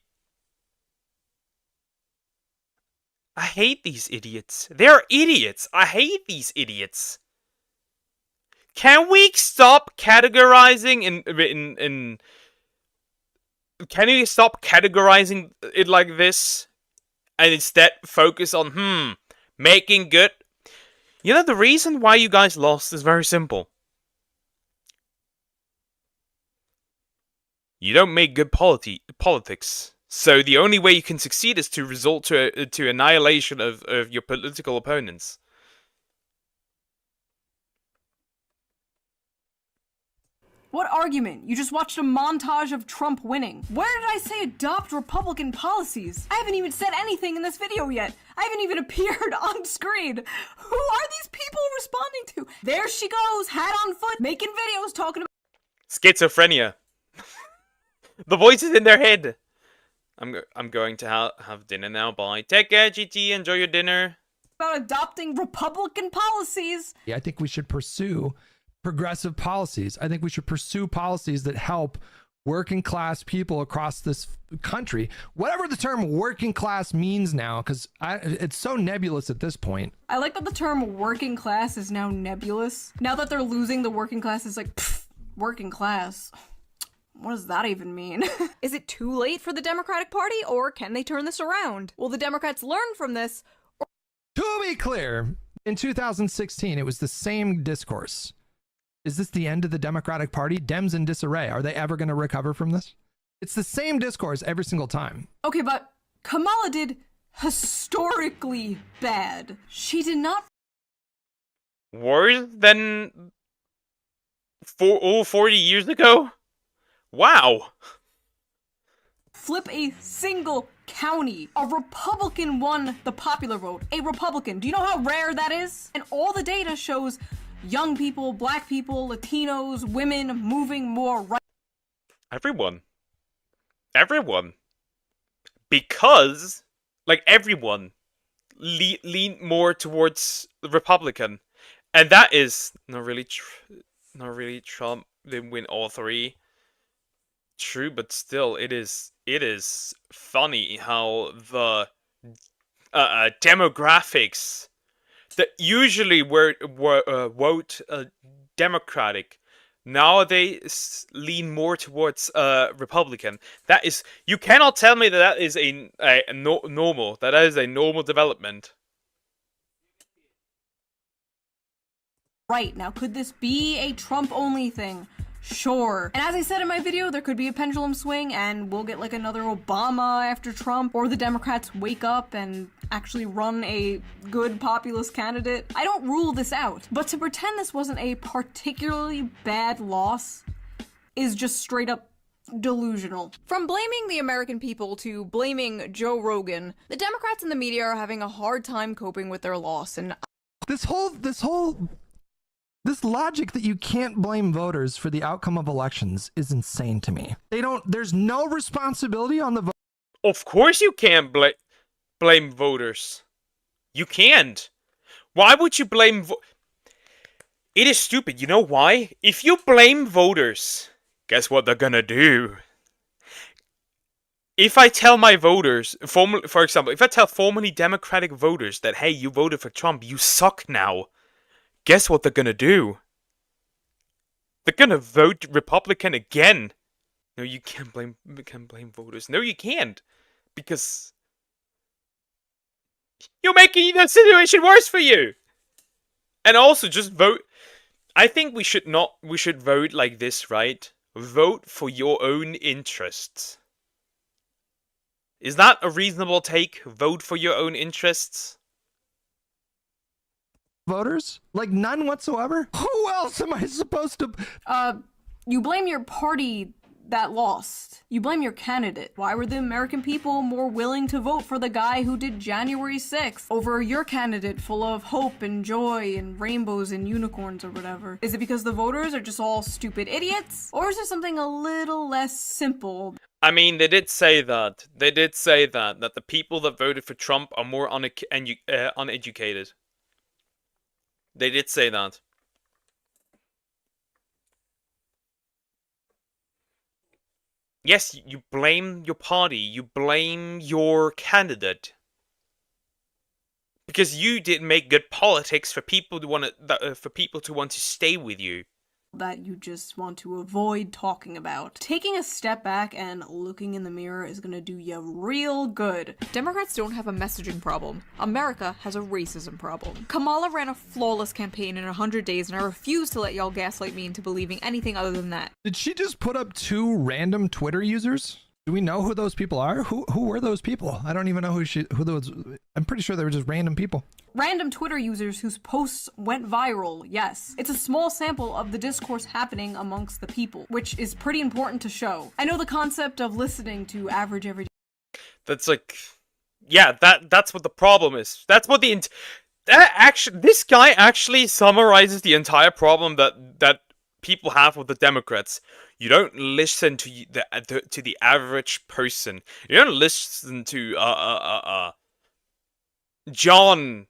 I hate these idiots. They're idiots. I hate these idiots. Can we stop categorizing can we stop categorizing it like this and instead focus on making good? You know, the reason why you guys lost is very simple. You don't make good politics. So the only way you can succeed is to resort to annihilation of your political opponents. What argument? You just watched a montage of Trump winning. Where did I say adopt Republican policies? I haven't even said anything in this video yet. I haven't even appeared on screen. Who are these people responding to? There she goes, hat on foot, making videos talking about Schizophrenia. The voice is in their head. I'm going to have dinner now. Bye. Take care, GT. Enjoy your dinner. adopting Republican policies. Yeah, I think we should pursue progressive policies. I think we should pursue policies that help working class people across this country, whatever the term working class means now, because it's so nebulous at this point. I like that the term working class is now nebulous. Now that they're losing the working class, it's like, pfft, working class. What does that even mean? Is it too late for the Democratic Party, or can they turn this around? Will the Democrats learn from this? To be clear, in 2016, it was the same discourse. Is this the end of the Democratic Party? Dems in disarray. Are they ever going to recover from this? It's the same discourse every single time. Okay, but Kamala did historically bad. She did not. Worse than 40 years ago? Wow. Flip a single county. A Republican won the popular vote. A Republican. Do you know how rare that is? And all the data shows young people, black people, Latinos, women moving more right. Everyone. Everyone. Because, like, everyone lean more towards the Republican. And that is not really Trump didn't win all three. True, but still, it is funny how the demographics that usually vote Democratic nowadays lean more towards Republican. That is, you cannot tell me that is normal. That is a normal development. Right, now could this be a Trump-only thing? Sure. And as I said in my video, there could be a pendulum swing and we'll get like another Obama after Trump, or the Democrats wake up and actually run a good populist candidate. I don't rule this out, but to pretend this wasn't a particularly bad loss is just straight up delusional. From blaming the American people to blaming Joe Rogan, the Democrats and the media are having a hard time coping with their loss, and this logic that you can't blame voters for the outcome of elections is insane to me. There's no responsibility on the vote. Of course you can't blame voters. You can't. Why would you blame It is stupid. You know why? If you blame voters, guess what they're gonna do? If I tell my voters, for example, if I tell formerly Democratic voters that, hey, you voted for Trump, you suck now. Guess what they're gonna do? They're gonna vote Republican again. No, you can't blame voters. No, you can't, because you're making the situation worse for you. And also, just vote. I think we should vote like this, right? Vote for your own interests. Is that a reasonable take? Vote for your own interests? Voters? Like none whatsoever? Who else am I supposed to... You blame your party that lost. You blame your candidate. Why were the American people more willing to vote for the guy who did January 6th over your candidate full of hope and joy and rainbows and unicorns or whatever? Is it because the voters are just all stupid idiots? Or is there something a little less simple? I mean, they did say that. They did say that the people that voted for Trump are more uneducated. They did say that. Yes, you blame your party, you blame your candidate. Because you didn't make good politics for people to want to stay with you. That you just want to avoid talking about. Taking a step back and looking in the mirror is gonna do you real good. Democrats don't have a messaging problem. America has a racism problem. Kamala ran a flawless campaign in 100 days, and I refuse to let y'all gaslight me into believing anything other than that. Did she just put up 2 random Twitter users? Do we know who those people are? Who were those people? I don't even know who those. I'm pretty sure they were just random people. Random Twitter users whose posts went viral, yes. It's a small sample of the discourse happening amongst the people, which is pretty important to show. I know the concept of listening to average everyday. That's like, yeah, that's what the problem is. That's what this guy actually summarizes the entire problem that people have with the Democrats. You don't listen to the average person. You don't listen to John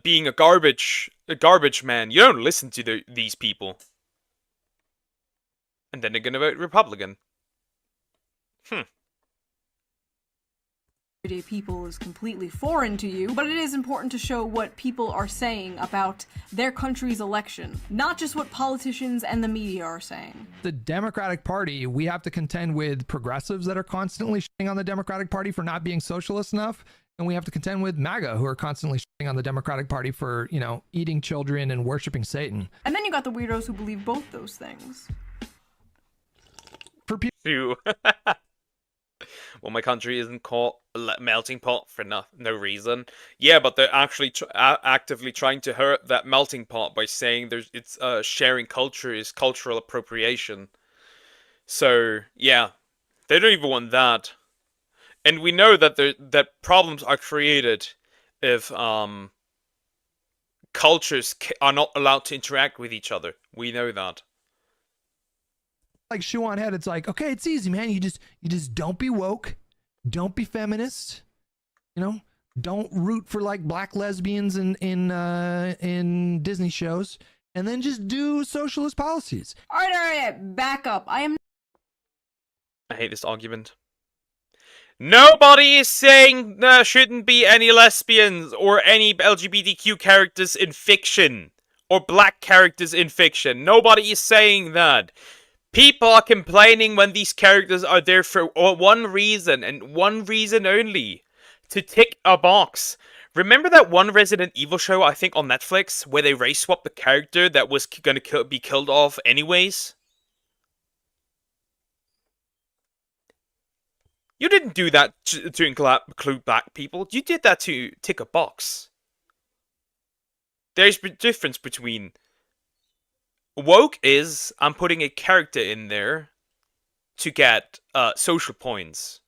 being a garbage man. You don't listen to these people. And then they're gonna vote Republican. Everyday people is completely foreign to you, but it is important to show what people are saying about their country's election, not just what politicians and the media are saying. The Democratic Party, we have to contend with progressives that are constantly shitting on the Democratic Party for not being socialist enough, and we have to contend with MAGA, who are constantly shitting on the Democratic Party for, you know, eating children and worshiping Satan. And then you got the weirdos who believe both those things. For people. Well, my country isn't called a melting pot for no reason. Yeah, but they're actually actively trying to hurt that melting pot by saying it's sharing culture is cultural appropriation. So yeah, they don't even want that. And we know that that problems are created if cultures are not allowed to interact with each other. We know that. Like shoe on head, it's like, okay, it's easy, man. You just don't be woke, don't be feminist, you know, don't root for like black lesbians in Disney shows, and then just do socialist policies. All right, back up. I hate this argument. Nobody is saying there shouldn't be any lesbians or any LGBTQ characters in fiction or black characters in fiction. Nobody is saying that. People are complaining when these characters are there for one reason, and one reason only. To tick a box. Remember that one Resident Evil show, I think on Netflix, where they race swapped the character that was gonna be killed off anyways? You didn't do that to include black people. You did that to tick a box. There's a difference between... Woke is, I'm putting a character in there to get social points.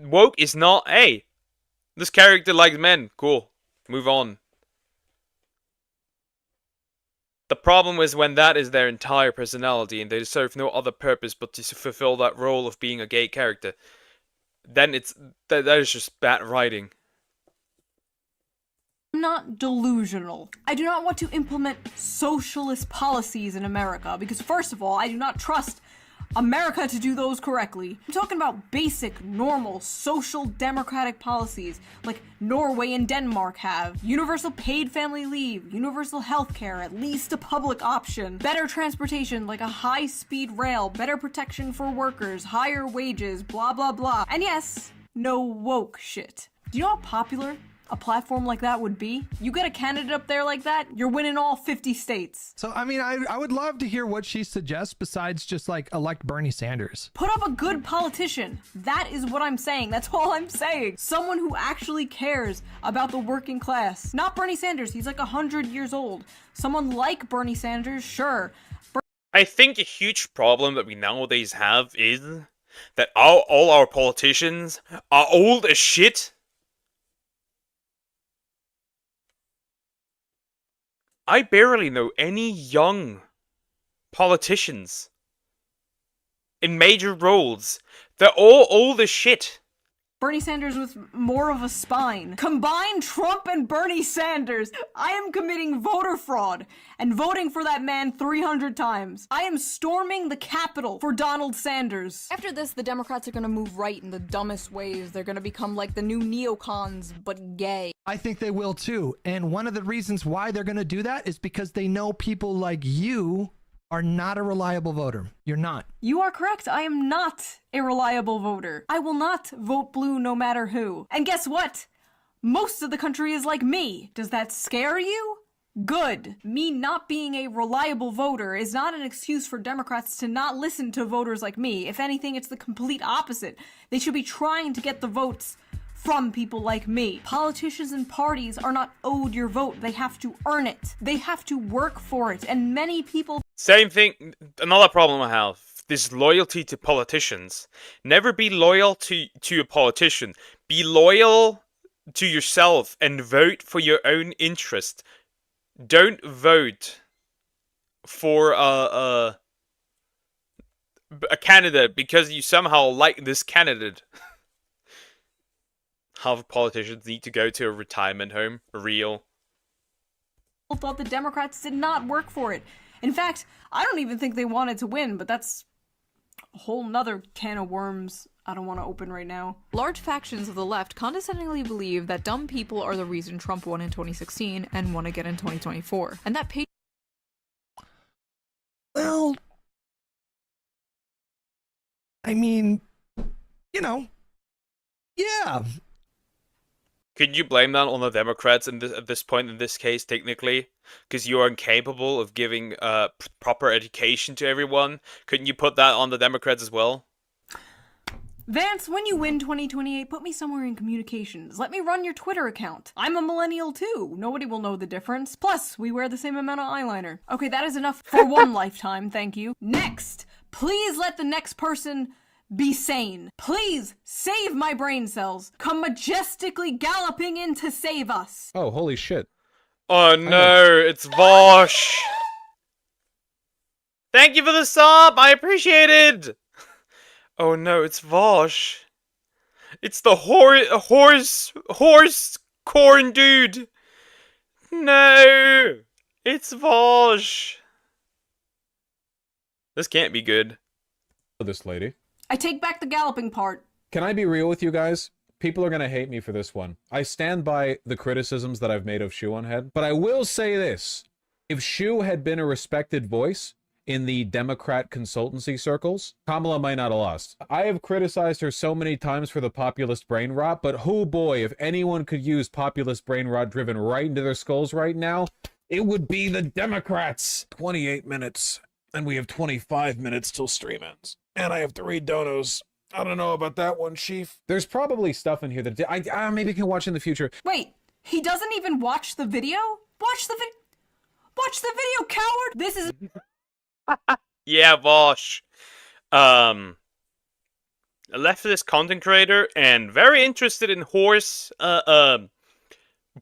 Woke is not, hey, this character likes men, cool, move on. The problem is when that is their entire personality and they serve no other purpose but to fulfill that role of being a gay character. Then that is just bad writing. I'm not delusional. I do not want to implement socialist policies in America because, first of all, I do not trust America to do those correctly. I'm talking about basic, normal, social democratic policies like Norway and Denmark have. Universal paid family leave, universal health care, at least a public option, better transportation like a high-speed rail, better protection for workers, higher wages, blah blah blah. And yes, no woke shit. Do you know how popular a platform like that would be? You get a candidate up there like that, you're winning all 50 states. So, I mean, I would love to hear what she suggests besides just like elect Bernie Sanders. Put up a good politician. That is what I'm saying. That's all I'm saying. Someone who actually cares about the working class. Not Bernie Sanders. He's like 100 years old. Someone like Bernie Sanders, sure. I think a huge problem that we nowadays have is that all our politicians are old as shit. I barely know any young politicians in major roles. They're all old as shit. Bernie Sanders with more of a spine. Combine Trump and Bernie Sanders. I am committing voter fraud and voting for that man 300 times. I am storming the Capitol for Donald Sanders. After this, the Democrats are gonna move right in the dumbest ways. They're gonna become like the new neocons, but gay. I think they will too. And one of the reasons why they're going to do that is because they know people like you are not a reliable voter. You're not. You are correct. I am not a reliable voter. I will not vote blue no matter who. And guess what? Most of the country is like me. Does that scare you? Good. Me not being a reliable voter is not an excuse for Democrats to not listen to voters like me. If anything, it's the complete opposite. They should be trying to get the votes from people like me. Politicians and parties are not owed your vote. They have to earn it. They have to work for it. And many people... Same thing, another problem I have. This loyalty to politicians. Never be loyal to a politician. Be loyal to yourself and vote for your own interest. Don't vote for a candidate because you somehow like this candidate. Half politicians need to go to a retirement home. Real. Thought the Democrats did not work for it. In fact, I don't even think they wanted to win, but that's a whole nother can of worms I don't want to open right now. Large factions of the left condescendingly believe that dumb people are the reason Trump won in 2016 and won again in 2024. And that Well, I mean, you know, yeah. Could you blame that on the Democrats at this point in this case, technically? Because you are incapable of giving proper education to everyone? Couldn't you put that on the Democrats as well? Vance, when you win 2028, put me somewhere in communications. Let me run your Twitter account. I'm a millennial too. Nobody will know the difference. Plus, we wear the same amount of eyeliner. Okay, that is enough for one lifetime, thank you. Next, please let the next person be sane. Please save my brain cells. Come majestically galloping in to save us. Oh, holy shit. Oh no, it's Vaush. Thank you for the sub, I appreciate it. Oh no, it's Vaush. It's the horse corn dude. No, it's Vaush. This can't be good. This lady. I take back the galloping part. Can I be real with you guys? People are gonna hate me for this one. I stand by the criticisms that I've made of Shoe on Head, but I will say this. If Shoe had been a respected voice in the Democrat consultancy circles, Kamala might not have lost. I have criticized her so many times for the populist brain rot, but oh boy, if anyone could use populist brain rot driven right into their skulls right now, it would be the Democrats. 28 minutes, and we have 25 minutes till stream ends. And I have 3 donos. I don't know about that one, Chief. There's probably stuff in here that I maybe can watch in the future. Wait, he doesn't even watch the video? Watch the video, coward! This is... Yeah, Vaush. A leftist content creator and very interested in horse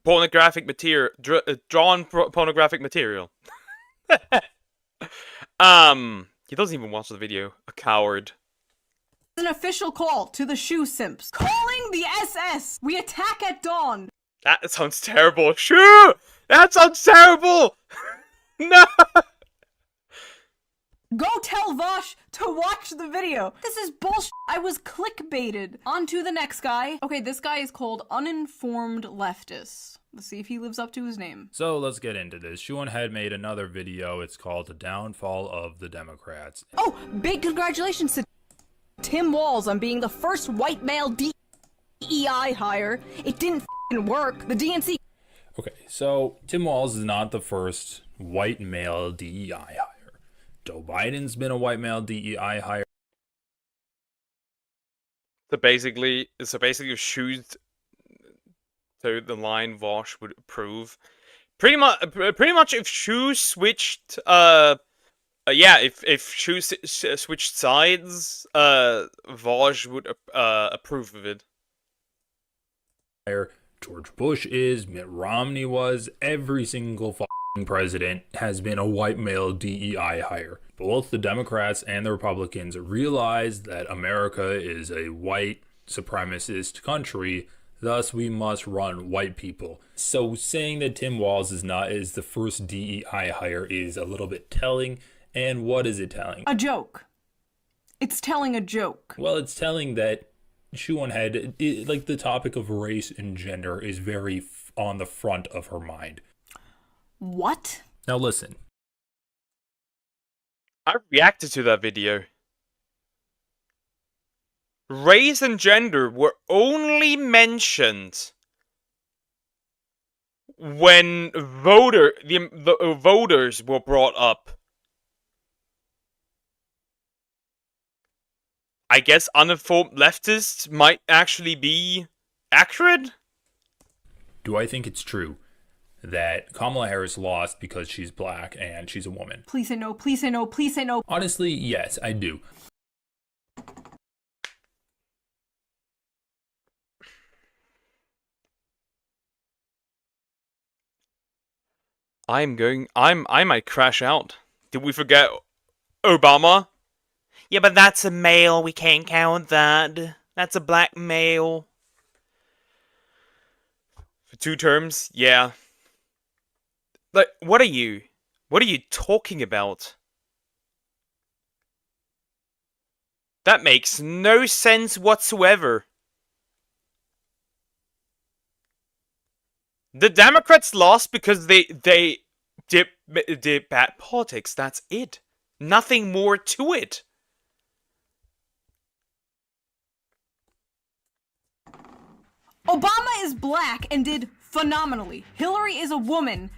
pornographic material, drawn pornographic material. He doesn't even watch the video. A coward. An official call to the shoe simps. Calling the SS! We attack at dawn! That sounds terrible. Shoo! That sounds terrible! No! Go tell Vaush to watch the video. This is bullshit. I was clickbaited. On to the next guy. Okay, this guy is called Uninformed Leftist. Let's see if he lives up to his name. So let's get into this. Shoe on Head made another video. It's called The Downfall of the Democrats. Oh, big congratulations to Tim Walz on being the first white male DEI hire. It didn't f***ing work. The DNC... Okay, so Tim Walz is not the first white male DEI hire. Joe Biden's been a white male DEI hire. So basically shoes. So the line Vaush would approve. Pretty much, if Shoe switched, if Shoe switched sides, Vaush would approve of it. George Bush is, Mitt Romney was, every single president has been a white male DEI hire. Both the Democrats and the Republicans realize that America is a white supremacist country. Thus, we must run white people. So saying that Tim Walz is the first DEI hire is a little bit telling. And what is it telling? A joke. It's telling a joke. Well, it's telling that Shoe on Head, like the topic of race and gender, is very on the front of her mind. What? Now listen. I reacted to that video. Race and gender were only mentioned when the voters were brought up. I guess uninformed leftists might actually be accurate? Do I think it's true that Kamala Harris lost because she's black and she's a woman? Please say no, please say no, please say no. Honestly, yes, I do. I might crash out. Did we forget Obama? Yeah, but that's a male. We can't count that. That's a black male. For 2 terms? Yeah. Like, what are you? What are you talking about? That makes no sense whatsoever. The Democrats lost because they did bad politics. That's it. Nothing more to it. Obama is black and did phenomenally. Hillary is a woman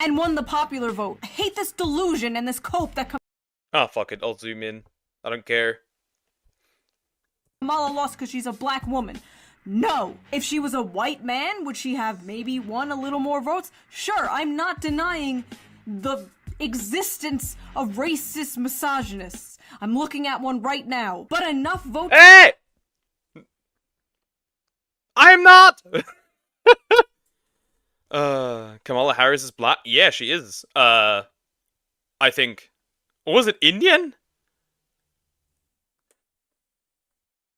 and won the popular vote. I hate this delusion and this cope that Ah, fuck it. I'll zoom in. I don't care. Kamala lost because she's a black woman. No. If she was a white man, would she have maybe won a little more votes? Sure, I'm not denying the existence of racist misogynists. I'm looking at one right now. But enough votes. Hey! I'm not! Kamala Harris is black? Yeah, she is. I think. Or was it Indian?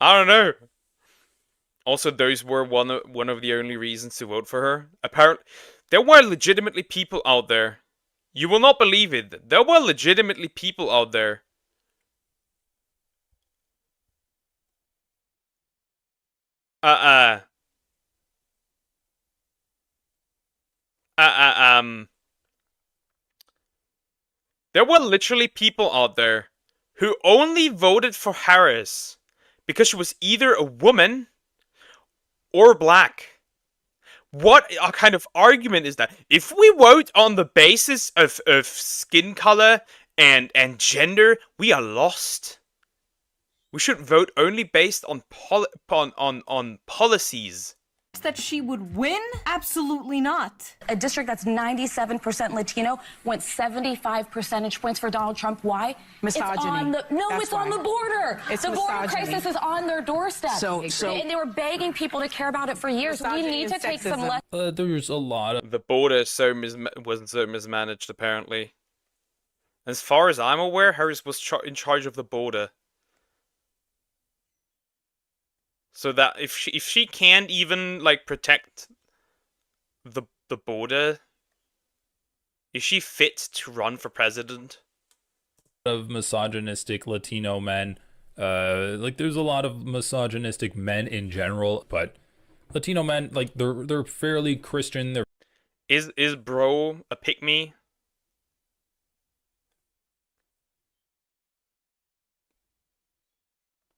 I don't know. Also, those were one of the only reasons to vote for her. Apparently, there were legitimately people out there. You will not believe it. There were legitimately people out there. There were literally people out there who only voted for Harris because she was either a woman or black. What kind of argument is that? If we vote on the basis of skin color and gender, we are lost. We should vote only based on policies. That she would win? Absolutely not. A district that's 97% Latino went 75 percentage points for Donald Trump. Why? Misogyny. It's on the border. It's the border misogyny. crisis is on their doorstep. So and they were begging people to care about it for years. We need to take some lessons. There's a lot of... The border wasn't so mismanaged, apparently. As far as I'm aware, Harris was in charge of the border. So that if she can't even like protect the border, is she fit to run for president? Of misogynistic Latino men, like there's a lot of misogynistic men in general, but Latino men, like they're fairly Christian. Is bro a pick me?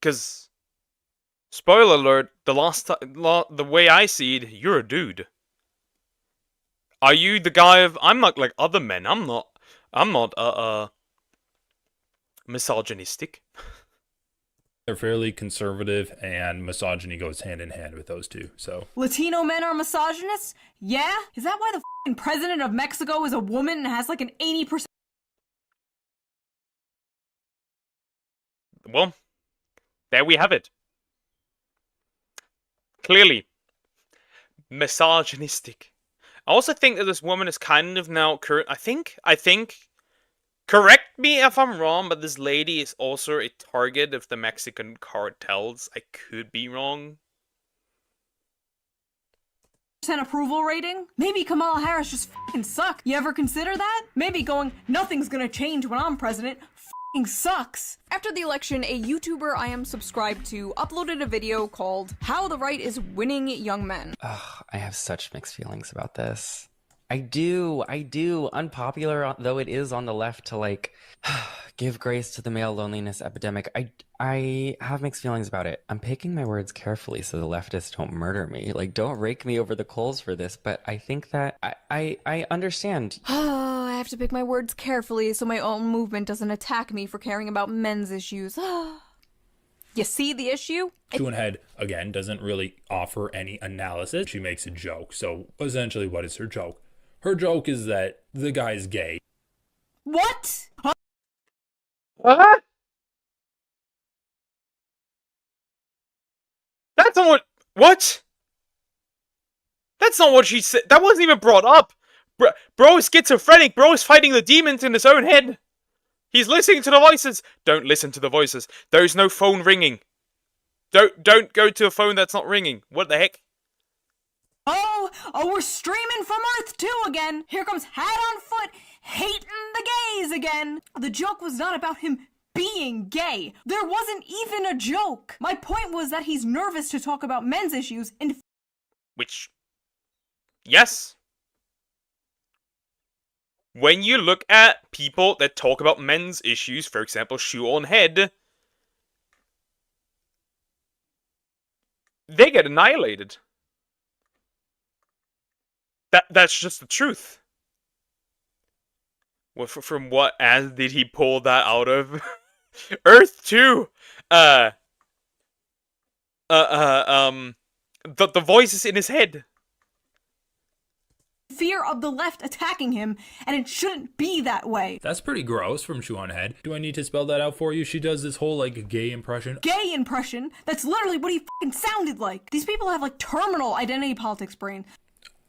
Because. Spoiler alert, the way I see it, you're a dude. Are you the guy of, I'm not like other men, I'm not misogynistic. They're fairly conservative, and misogyny goes hand in hand with those two, so. Latino men are misogynists? Yeah? Is that why the f***ing president of Mexico is a woman and has like an 80%? Well, there we have it. Clearly misogynistic. I also think that this woman is kind of now current. I think Correct me if I'm wrong, but this lady is also a target of the Mexican cartels. I could be wrong. Approval rating? Maybe Kamala Harris just fucking sucks. You ever consider that? Maybe going, nothing's gonna change when I'm president, fucking sucks. After the election, a YouTuber I am subscribed to uploaded a video called How the Right is Winning Young Men. Ugh, I have such mixed feelings about this. I do. Unpopular though it is on the left to like give grace to the male loneliness epidemic. I have mixed feelings about it. I'm picking my words carefully so the leftists don't murder me. Like, don't rake me over the coals for this, but I think that I understand. Oh, I have to pick my words carefully so my own movement doesn't attack me for caring about men's issues. You see the issue? Shoehead, again, doesn't really offer any analysis. She makes a joke. So essentially, what is her joke? Her joke is that the guy's gay. What? What? That's not what? That's not what she said. That wasn't even brought up. Bro is schizophrenic. Bro is fighting the demons in his own head. He's listening to the voices. Don't listen to the voices. There's no phone ringing. Don't go to a phone that's not ringing. What the heck? Oh, we're streaming from Earth 2 again. Here comes Hat on Foot, hating the gays again. The joke was not about him being gay. There wasn't even a joke. My point was that he's nervous to talk about men's issues and... Which... Yes. When you look at people that talk about men's issues, for example, Shoe on Head, they get annihilated. That's just the truth. Well, from what as did he pull that out of? Earth 2. The voices in his head. Fear of the left attacking him, and it shouldn't be that way. That's pretty gross from Shoehead. Do I need to spell that out for you? She does this whole like gay impression. Gay impression? That's literally what he fucking sounded like. These people have like terminal identity politics brain.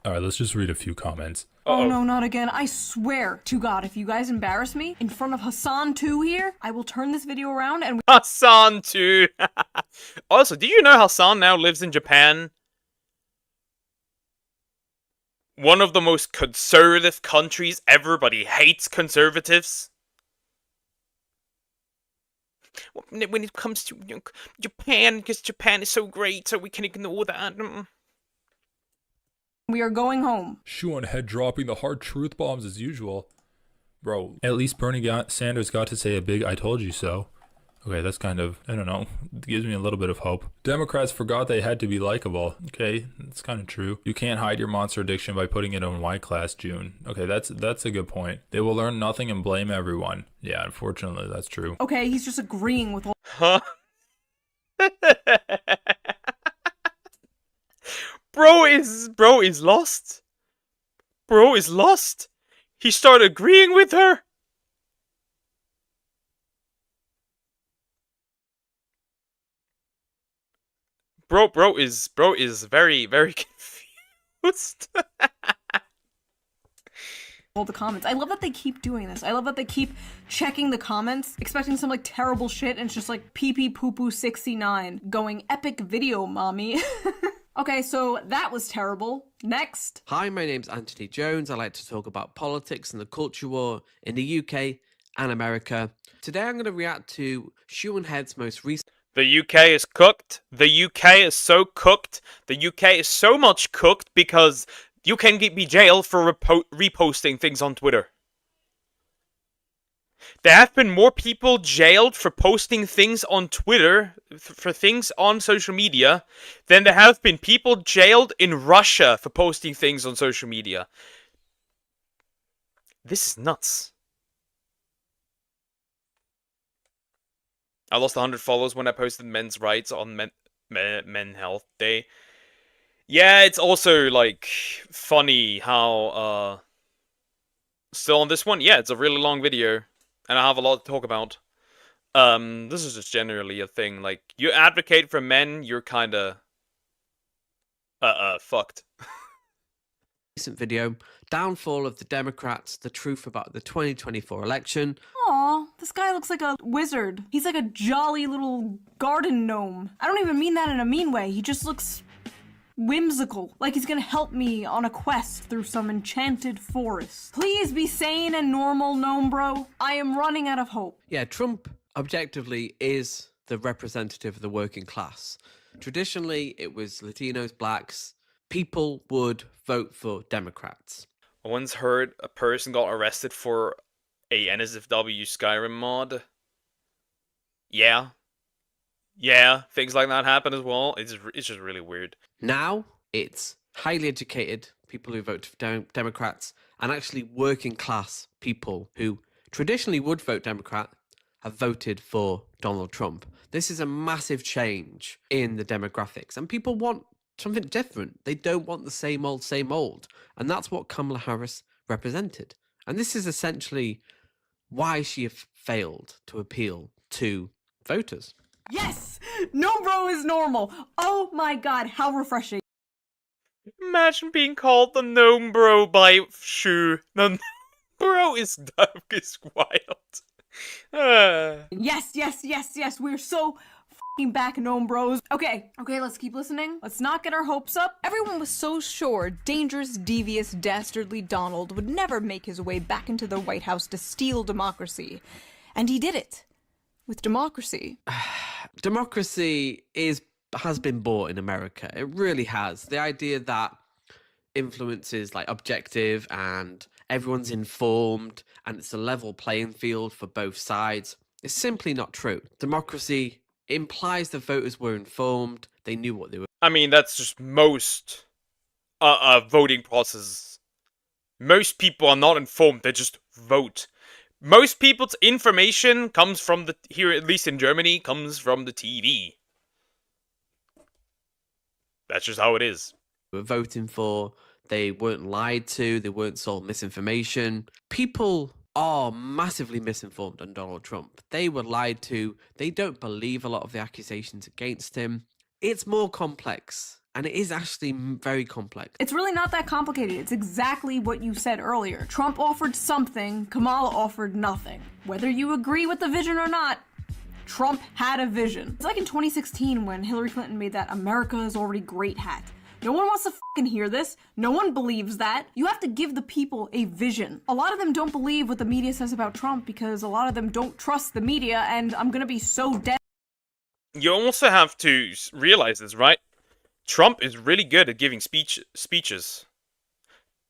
Alright, let's just read a few comments. Oh no, not again. I swear to God, if you guys embarrass me in front of Hassan 2 here, I will turn this video around and... Hassan 2! Also, do you know Hassan now lives in Japan? One of the most conservative countries ever, but he hates conservatives. When it comes to Japan, because Japan is so great, so we can ignore that. We are going home. Shoehead dropping the hard truth bombs as usual. Bro, at least Bernie Sanders got to say a big I told you so. Okay, that's kind of, I don't know, it gives me a little bit of hope. Democrats forgot they had to be likable. Okay, that's kind of true. You can't hide your monster addiction by putting it on Y class, June. Okay, that's a good point. They will learn nothing and blame everyone. Yeah, unfortunately, that's true. Okay, he's just agreeing with all... Huh? Bro is lost. Bro is lost. He started agreeing with her. Bro is very, very confused. all the comments. I love that they keep doing this. I love that they keep checking the comments, expecting some like terrible shit, and it's just like pee pee poo poo 69 going epic video, mommy. Okay, so that was terrible. Next. Hi, my name's Anthony Jones. I like to talk about politics and the culture war in the UK and America. Today I'm going to react to Shoehead's most recent... The UK is cooked. The UK is so cooked. The UK is so much cooked because you can be jailed for reposting things on Twitter. There have been more people jailed for posting things on Twitter, for things on social media, than there have been people jailed in Russia for posting things on social media. This is nuts. I lost 100 followers when I posted men's rights on Men Health Day. Yeah, it's also, like, funny how, still on this one, yeah, it's a really long video. And I have a lot to talk about. This is just generally a thing. Like, you advocate for men, you're kinda... fucked. recent video, Downfall of the Democrats, the truth about the 2024 election. Aw, this guy looks like a wizard. He's like a jolly little garden gnome. I don't even mean that in a mean way. He just looks whimsical, like he's gonna help me on a quest through some enchanted forest. Please be sane and normal, gnome bro. I am running out of hope. Yeah, Trump objectively is the representative of the working class. Traditionally, it was Latinos, blacks. People would vote for Democrats. I once heard a person got arrested for a NSFW Skyrim mod. Yeah, things like that happen as well. It's just really weird. Now, it's highly educated people who vote for Democrats and actually working class people who traditionally would vote Democrat have voted for Donald Trump. This is a massive change in the demographics, and people want something different. They don't want the same old, same old. And that's what Kamala Harris represented. And this is essentially why she failed to appeal to voters. Yes! No bro is normal. Oh my god, how refreshing. Imagine being called the gnome bro by Shu. The bro is wild. Yes. We're so fucking back, gnome bros. Okay, let's keep listening. Let's not get our hopes up. Everyone was so sure dangerous, devious, dastardly Donald would never make his way back into the White House to steal democracy. And he did it. With democracy. Democracy has been bought in America. It really has. The idea that influence is like objective and everyone's informed and it's a level playing field for both sides is simply not true. Democracy implies the voters were informed, they knew what they were. I mean, that's just most voting processes. Most people are not informed, they just vote. Most people's information comes from here, at least in Germany, comes from the TV. That's just how it is. They were voting for, they weren't lied to, they weren't sold misinformation. People are massively misinformed on Donald Trump. They were lied to, they don't believe a lot of the accusations against him. It's more complex. And it is actually very complex. It's really not that complicated. It's exactly what you said earlier. Trump offered something, Kamala offered nothing. Whether you agree with the vision or not, Trump had a vision. It's like in 2016 when Hillary Clinton made that America is already great hat. No one wants to fucking hear this. No one believes that. You have to give the people a vision. A lot of them don't believe what the media says about Trump because a lot of them don't trust the media, and I'm gonna be so dead. You also have to realize this, right? Trump is really good at giving speeches.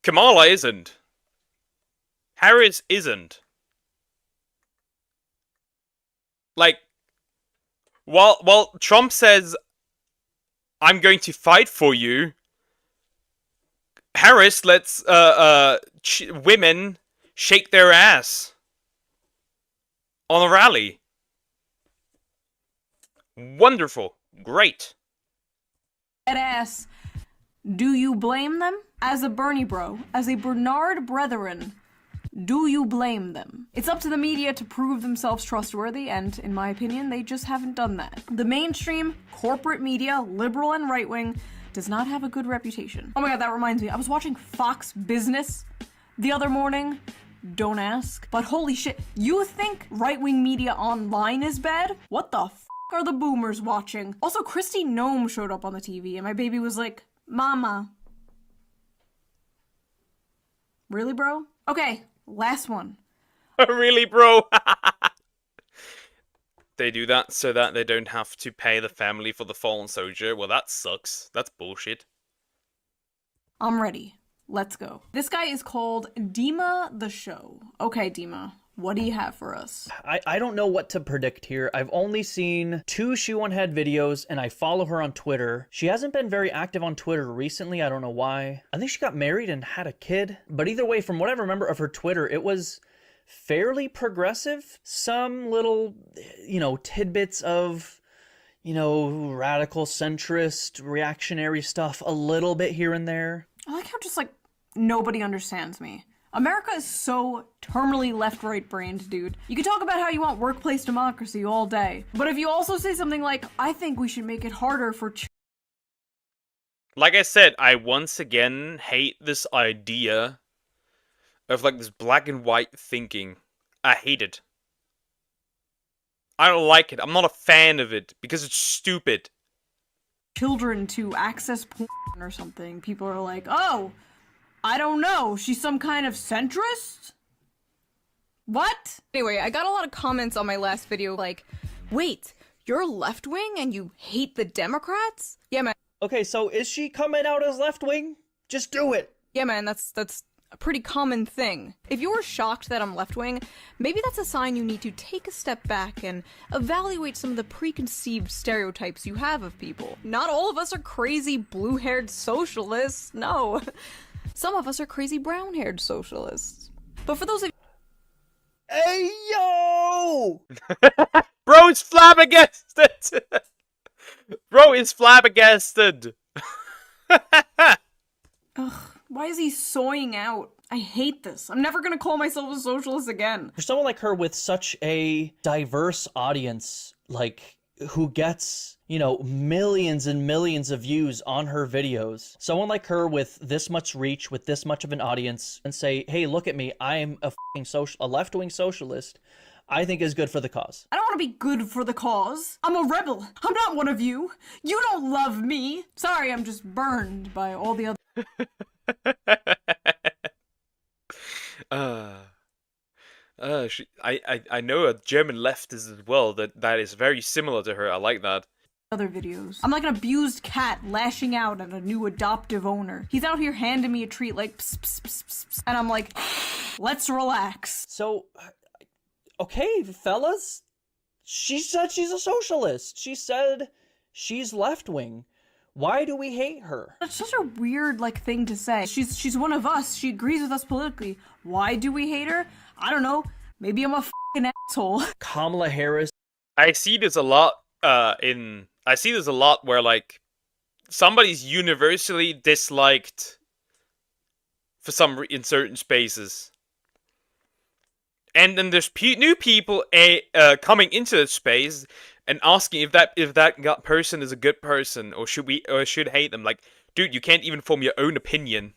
Kamala isn't. Harris isn't. Like, while Trump says, I'm going to fight for you, Harris lets women shake their ass on a rally. Wonderful. Great. Ass. Do you blame them? As a Bernie bro, as a Bernard brethren, do you blame them? It's up to the media to prove themselves trustworthy, and in my opinion, they just haven't done that. The mainstream, corporate media, liberal and right-wing, does not have a good reputation. Oh my god, that reminds me, I was watching Fox Business the other morning. Don't ask. But holy shit, you think right-wing media online is bad? What the f*** are the boomers watching? Also, Christy Gnome showed up on the TV, and my baby was like, Mama. Really, bro? Okay, last one. Really, bro? They do that so that they don't have to pay the family for the fallen soldier. Well, that sucks. That's bullshit. I'm ready. Let's go. This guy is called Dima the Show. Okay, Dima. What do you have for us? I don't know what to predict here. I've only seen 2 Shoe on Head videos, and I follow her on Twitter. She hasn't been very active on Twitter recently. I don't know why. I think she got married and had a kid. But either way, from what I remember of her Twitter, it was fairly progressive. Some little, tidbits of, radical, centrist, reactionary stuff a little bit here and there. I like how just, nobody understands me. America is so terminally left-right brained, dude. You can talk about how you want workplace democracy all day, but if you also say something like, I think we should make it harder for Like I said, I once again hate this idea of like this black and white thinking. I hate it. I don't like it. I'm not a fan of it because it's stupid. Children to access porn or something. People are like, oh, I don't know, she's some kind of centrist? What? Anyway, I got a lot of comments on my last video like, wait, you're left-wing and you hate the Democrats? Yeah, man. Okay, so is she coming out as left-wing? Just do it. Yeah, man, that's a pretty common thing. If you're shocked that I'm left-wing, maybe that's a sign you need to take a step back and evaluate some of the preconceived stereotypes you have of people. Not all of us are crazy blue-haired socialists, no. Some of us are crazy brown-haired socialists. But for those of Hey, yo! Bro is flabbergasted! Bro is flabbergasted! Ugh, why is he soying out? I hate this. I'm never gonna call myself a socialist again. For someone like her with such a diverse audience, like, who gets, you know, millions and millions of views on her videos, someone like her with this much reach, with this much of an audience, and say, hey, look at me, I'm a left-wing socialist, I think is good for the cause. I don't want to be good for the cause. I'm a rebel. I'm not one of you. You don't love me. Sorry, I'm just burned by all the other... I know a German leftist as well that is very similar to her. I like that. Other videos. I'm like an abused cat lashing out at a new adoptive owner. He's out here handing me a treat like pss, pss, pss, pss, pss, and I'm like, let's relax. So, okay, fellas, she said she's a socialist. She said she's left-wing. Why do we hate her? That's such a weird, like, thing to say. She's one of us. She agrees with us politically. Why do we hate her? I don't know. Maybe I'm a f***ing asshole. Kamala Harris. I see this a lot I see this a lot where, like, somebody's universally disliked for in certain spaces. And then there's new people coming into the space and asking if that person is a good person or should hate them. Like, dude, you can't even form your own opinion.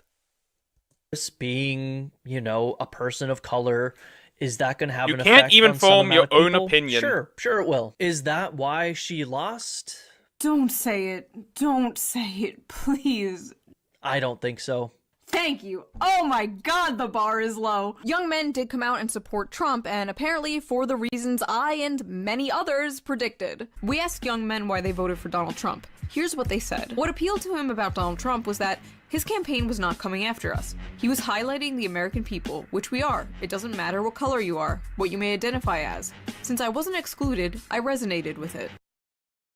Being, you know, a person of color, is that going to have an effect? You can't even on some form amount your of own people? opinion. Sure it will. Is that why she lost? Don't say it. Don't say it, please. I don't think so. Thank you. Oh my god, the bar is low. Young men did come out and support Trump, and apparently for the reasons I and many others predicted. We asked young men why they voted for Donald Trump. Here's what they said. What appealed to him about Donald Trump was that his campaign was not coming after us. He was highlighting the American people, which we are. It doesn't matter what color you are, what you may identify as. Since I wasn't excluded, I resonated with it.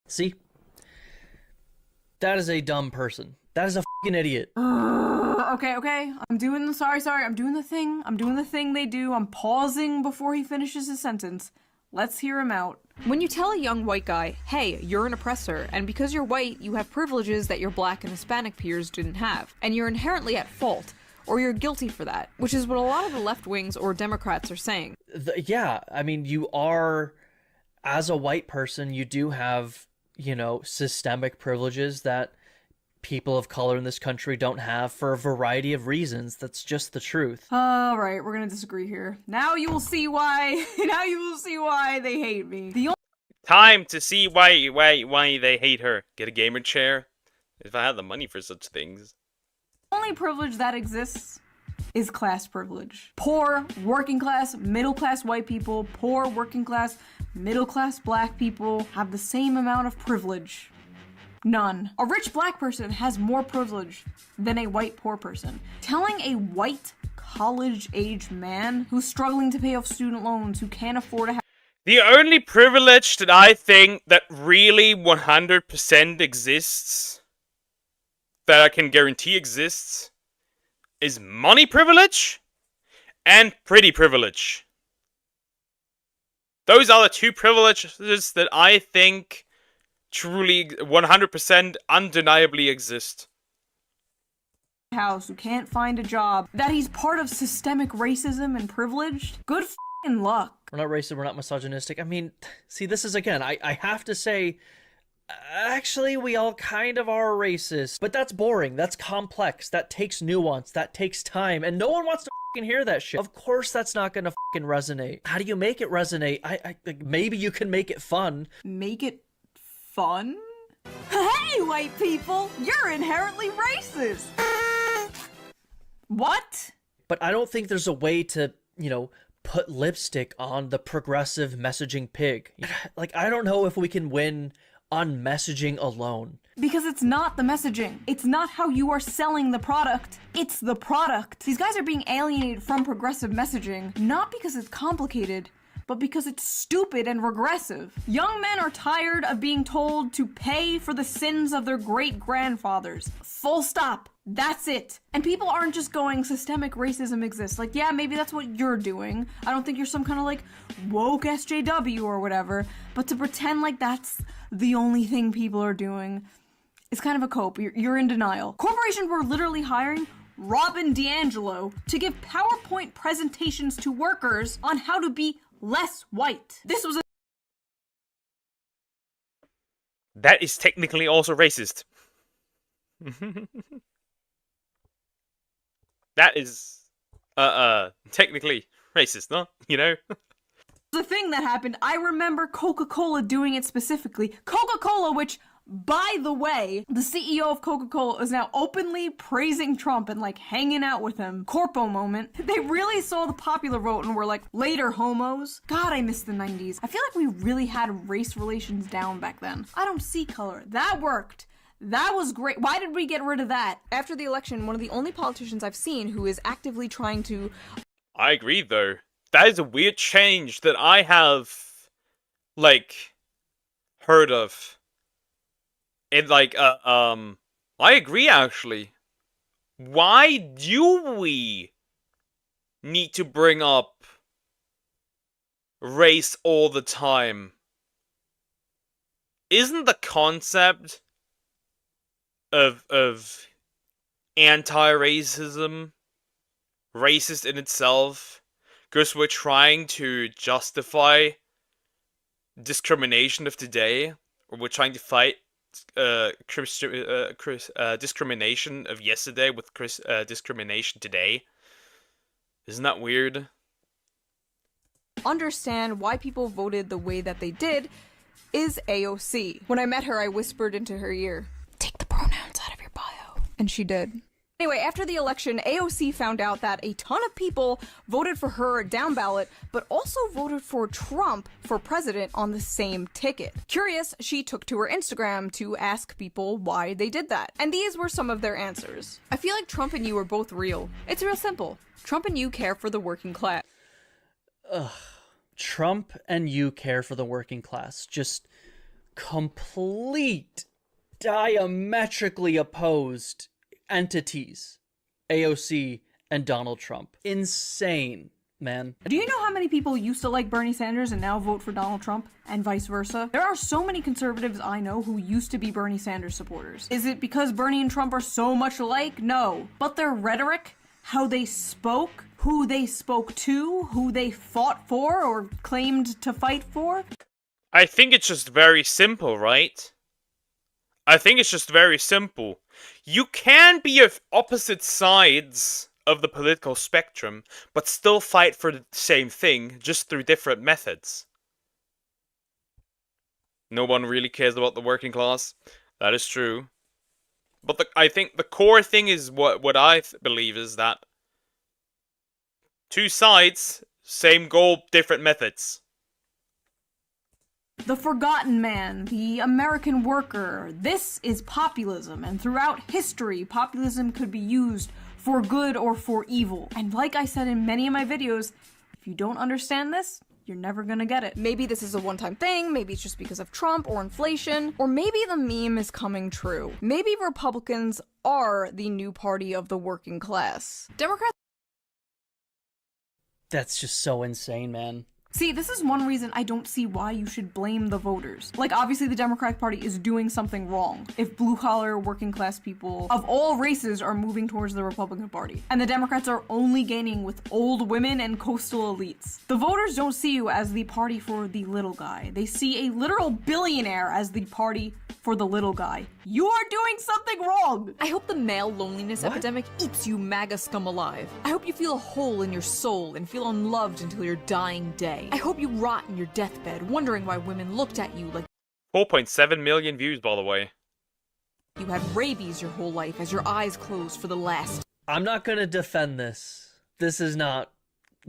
See? That is a dumb person. That is a f***ing idiot. Okay. I'm doing the I'm doing the thing they do. I'm pausing before he finishes his sentence. Let's hear him out. When you tell a young white guy, hey, you're an oppressor, and because you're white, you have privileges that your black and Hispanic peers didn't have, and you're inherently at fault, or you're guilty for that, which is what a lot of the left wings or Democrats are saying. Yeah, I mean, you are, as a white person, you do have, you know, systemic privileges that people of color in this country don't have for a variety of reasons. That's just the truth. All right, we're gonna disagree here. Now you will see why. Now you will see why they hate me. Time to see why they hate her. Get a gamer chair. If I had the money for such things. The only privilege that exists is class privilege. Poor, working class, middle class white people, poor, working class, middle class black people have the same amount of privilege. None. A rich black person has more privilege than a white poor person. Telling a white college-age man who's struggling to pay off student loans, who can't afford to have... The only privilege that I think that really 100% exists, that I can guarantee exists, is money privilege and pretty privilege. Those are the two privileges that I think truly 100% undeniably exist. House who can't find a job, that he's part of systemic racism and privilege. Good f***ing luck. We're not racist, we're not misogynistic. I mean, see, this is, again, I have to say, Actually, we all kind of are racist. But that's boring. That's complex. That takes nuance. That takes time. And no one wants to fucking hear that shit. Of course that's not gonna fucking resonate. How do you make it resonate? Maybe you can make it fun. Make it fun? Hey, white people! You're inherently racist! What? But I don't think there's a way to, put lipstick on the progressive messaging pig. Like, I don't know if we can win on messaging alone. Because it's not the messaging. It's not how you are selling the product. It's the product. These guys are being alienated from progressive messaging, not because it's complicated, but because it's stupid and regressive. Young men are tired of being told to pay for the sins of their great-grandfathers. Full stop. That's it. And people aren't just going, systemic racism exists. Like, yeah, maybe that's what you're doing. I don't think you're some kind of, like, woke SJW or whatever. But to pretend like that's the only thing people are doing, it's kind of a cope. You're in denial. Corporations were literally hiring Robin DiAngelo to give PowerPoint presentations to workers on how to be less white. This was a... That is technically also racist. That is, technically racist, no? The thing that happened, I remember Coca-Cola doing it specifically. Coca-Cola, which, by the way, the CEO of Coca-Cola is now openly praising Trump and, like, hanging out with him. Corpo moment. They really saw the popular vote and were like, later, homos. God, I miss the 90s. I feel like we really had race relations down back then. I don't see color. That worked. That was great. Why did we get rid of that? After the election, one of the only politicians I've seen who is actively trying to... I agree, though. That is a weird change that I have, like, heard of. It, like, I agree, actually. Why do we need to bring up race all the time? Isn't the concept of anti-racism racist in itself? Because we're trying to justify discrimination of today, or we're trying to fight discrimination of yesterday with discrimination today. Isn't that weird? Understand why people voted the way that they did is AOC. When I met her, I whispered into her ear, "Take the pronouns out of your bio." And she did. Anyway, after the election, AOC found out that a ton of people voted for her down ballot, but also voted for Trump for president on the same ticket. Curious, she took to her Instagram to ask people why they did that. And these were some of their answers. I feel like Trump and you are both real. It's real simple. Trump and you care for the working class. Ugh. Trump and you care for the working class. Just complete, diametrically opposed entities. AOC and Donald Trump. Insane, man. Do you know how many people used to like Bernie Sanders and now vote for Donald Trump, and vice versa? There are so many conservatives I know who used to be Bernie Sanders supporters. Is it because Bernie and Trump are so much alike? No. But their rhetoric, how they spoke, who they spoke to, who they fought for or claimed to fight for? I think it's just very simple, right? I think it's just very simple. You can be of opposite sides of the political spectrum, but still fight for the same thing, just through different methods. No one really cares about the working class. That is true. But I think the core thing is what I believe is that two sides, same goal, different methods. The forgotten man, the American worker. This is populism, and throughout history, populism could be used for good or for evil. And like I said in many of my videos, if you don't understand this, you're never gonna get it. Maybe this is a one-time thing, maybe it's just because of Trump or inflation, or maybe the meme is coming true. Maybe Republicans are the new party of the working class. Democrats... That's just so insane, man. See, this is one reason I don't see why you should blame the voters. Like, obviously the Democratic Party is doing something wrong if blue-collar, working-class people of all races are moving towards the Republican Party. And the Democrats are only gaining with old women and coastal elites. The voters don't see you as the party for the little guy. They see a literal billionaire as the party for the little guy. You are doing something wrong! I hope the male loneliness epidemic eats you MAGA scum alive. I hope you feel a hole in your soul and feel unloved until your dying day. I hope you rot in your deathbed, wondering why women looked at you like 4.7 million views, by the way. you had rabies your whole life as your eyes closed for the last. I'm not gonna defend this. This is not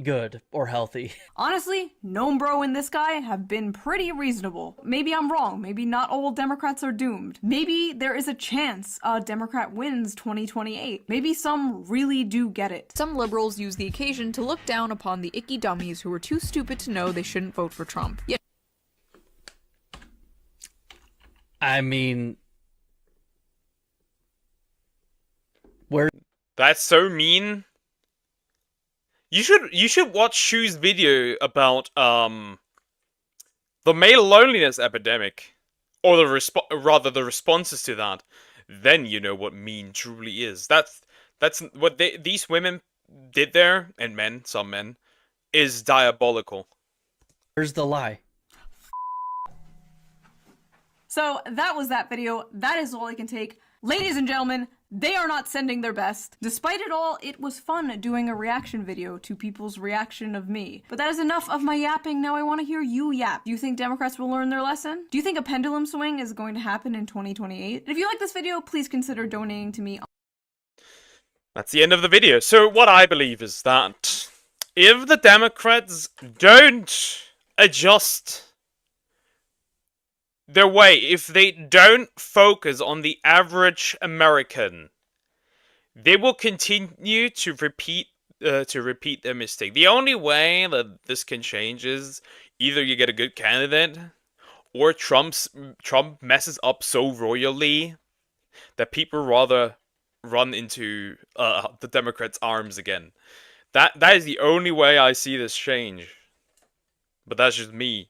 good or healthy. Honestly, Gnome Bro and this guy have been pretty reasonable. Maybe I'm wrong. Maybe not all Democrats are doomed. Maybe there is a chance a Democrat wins 2028. Maybe some really do get it. Some liberals use the occasion to look down upon the icky dummies who were too stupid to know they shouldn't vote for Trump. Yet I mean, where That's so mean. You should watch Shu's video about the male loneliness epidemic, or the responses to that. Then you know what mean truly is. That's what these women did there, and men, some men, is diabolical. Where's the lie? So that was that video. That is all I can take. Ladies and gentlemen, they are not sending their best. Despite it all, it was fun doing a reaction video to people's reaction of me. But that is enough of my yapping. Now I want to hear you yap. Do you think Democrats will learn their lesson? Do you think a pendulum swing is going to happen in 2028? If you like this video, please consider donating to me. That's the end of the video. So what I believe is that if the Democrats don't adjust their way, if they don't focus on the average American, they will continue to repeat their mistake. The only way that this can change is either you get a good candidate, or Trump messes up so royally that people rather run into the Democrats' arms again. That is the only way I see this change. But that's just me.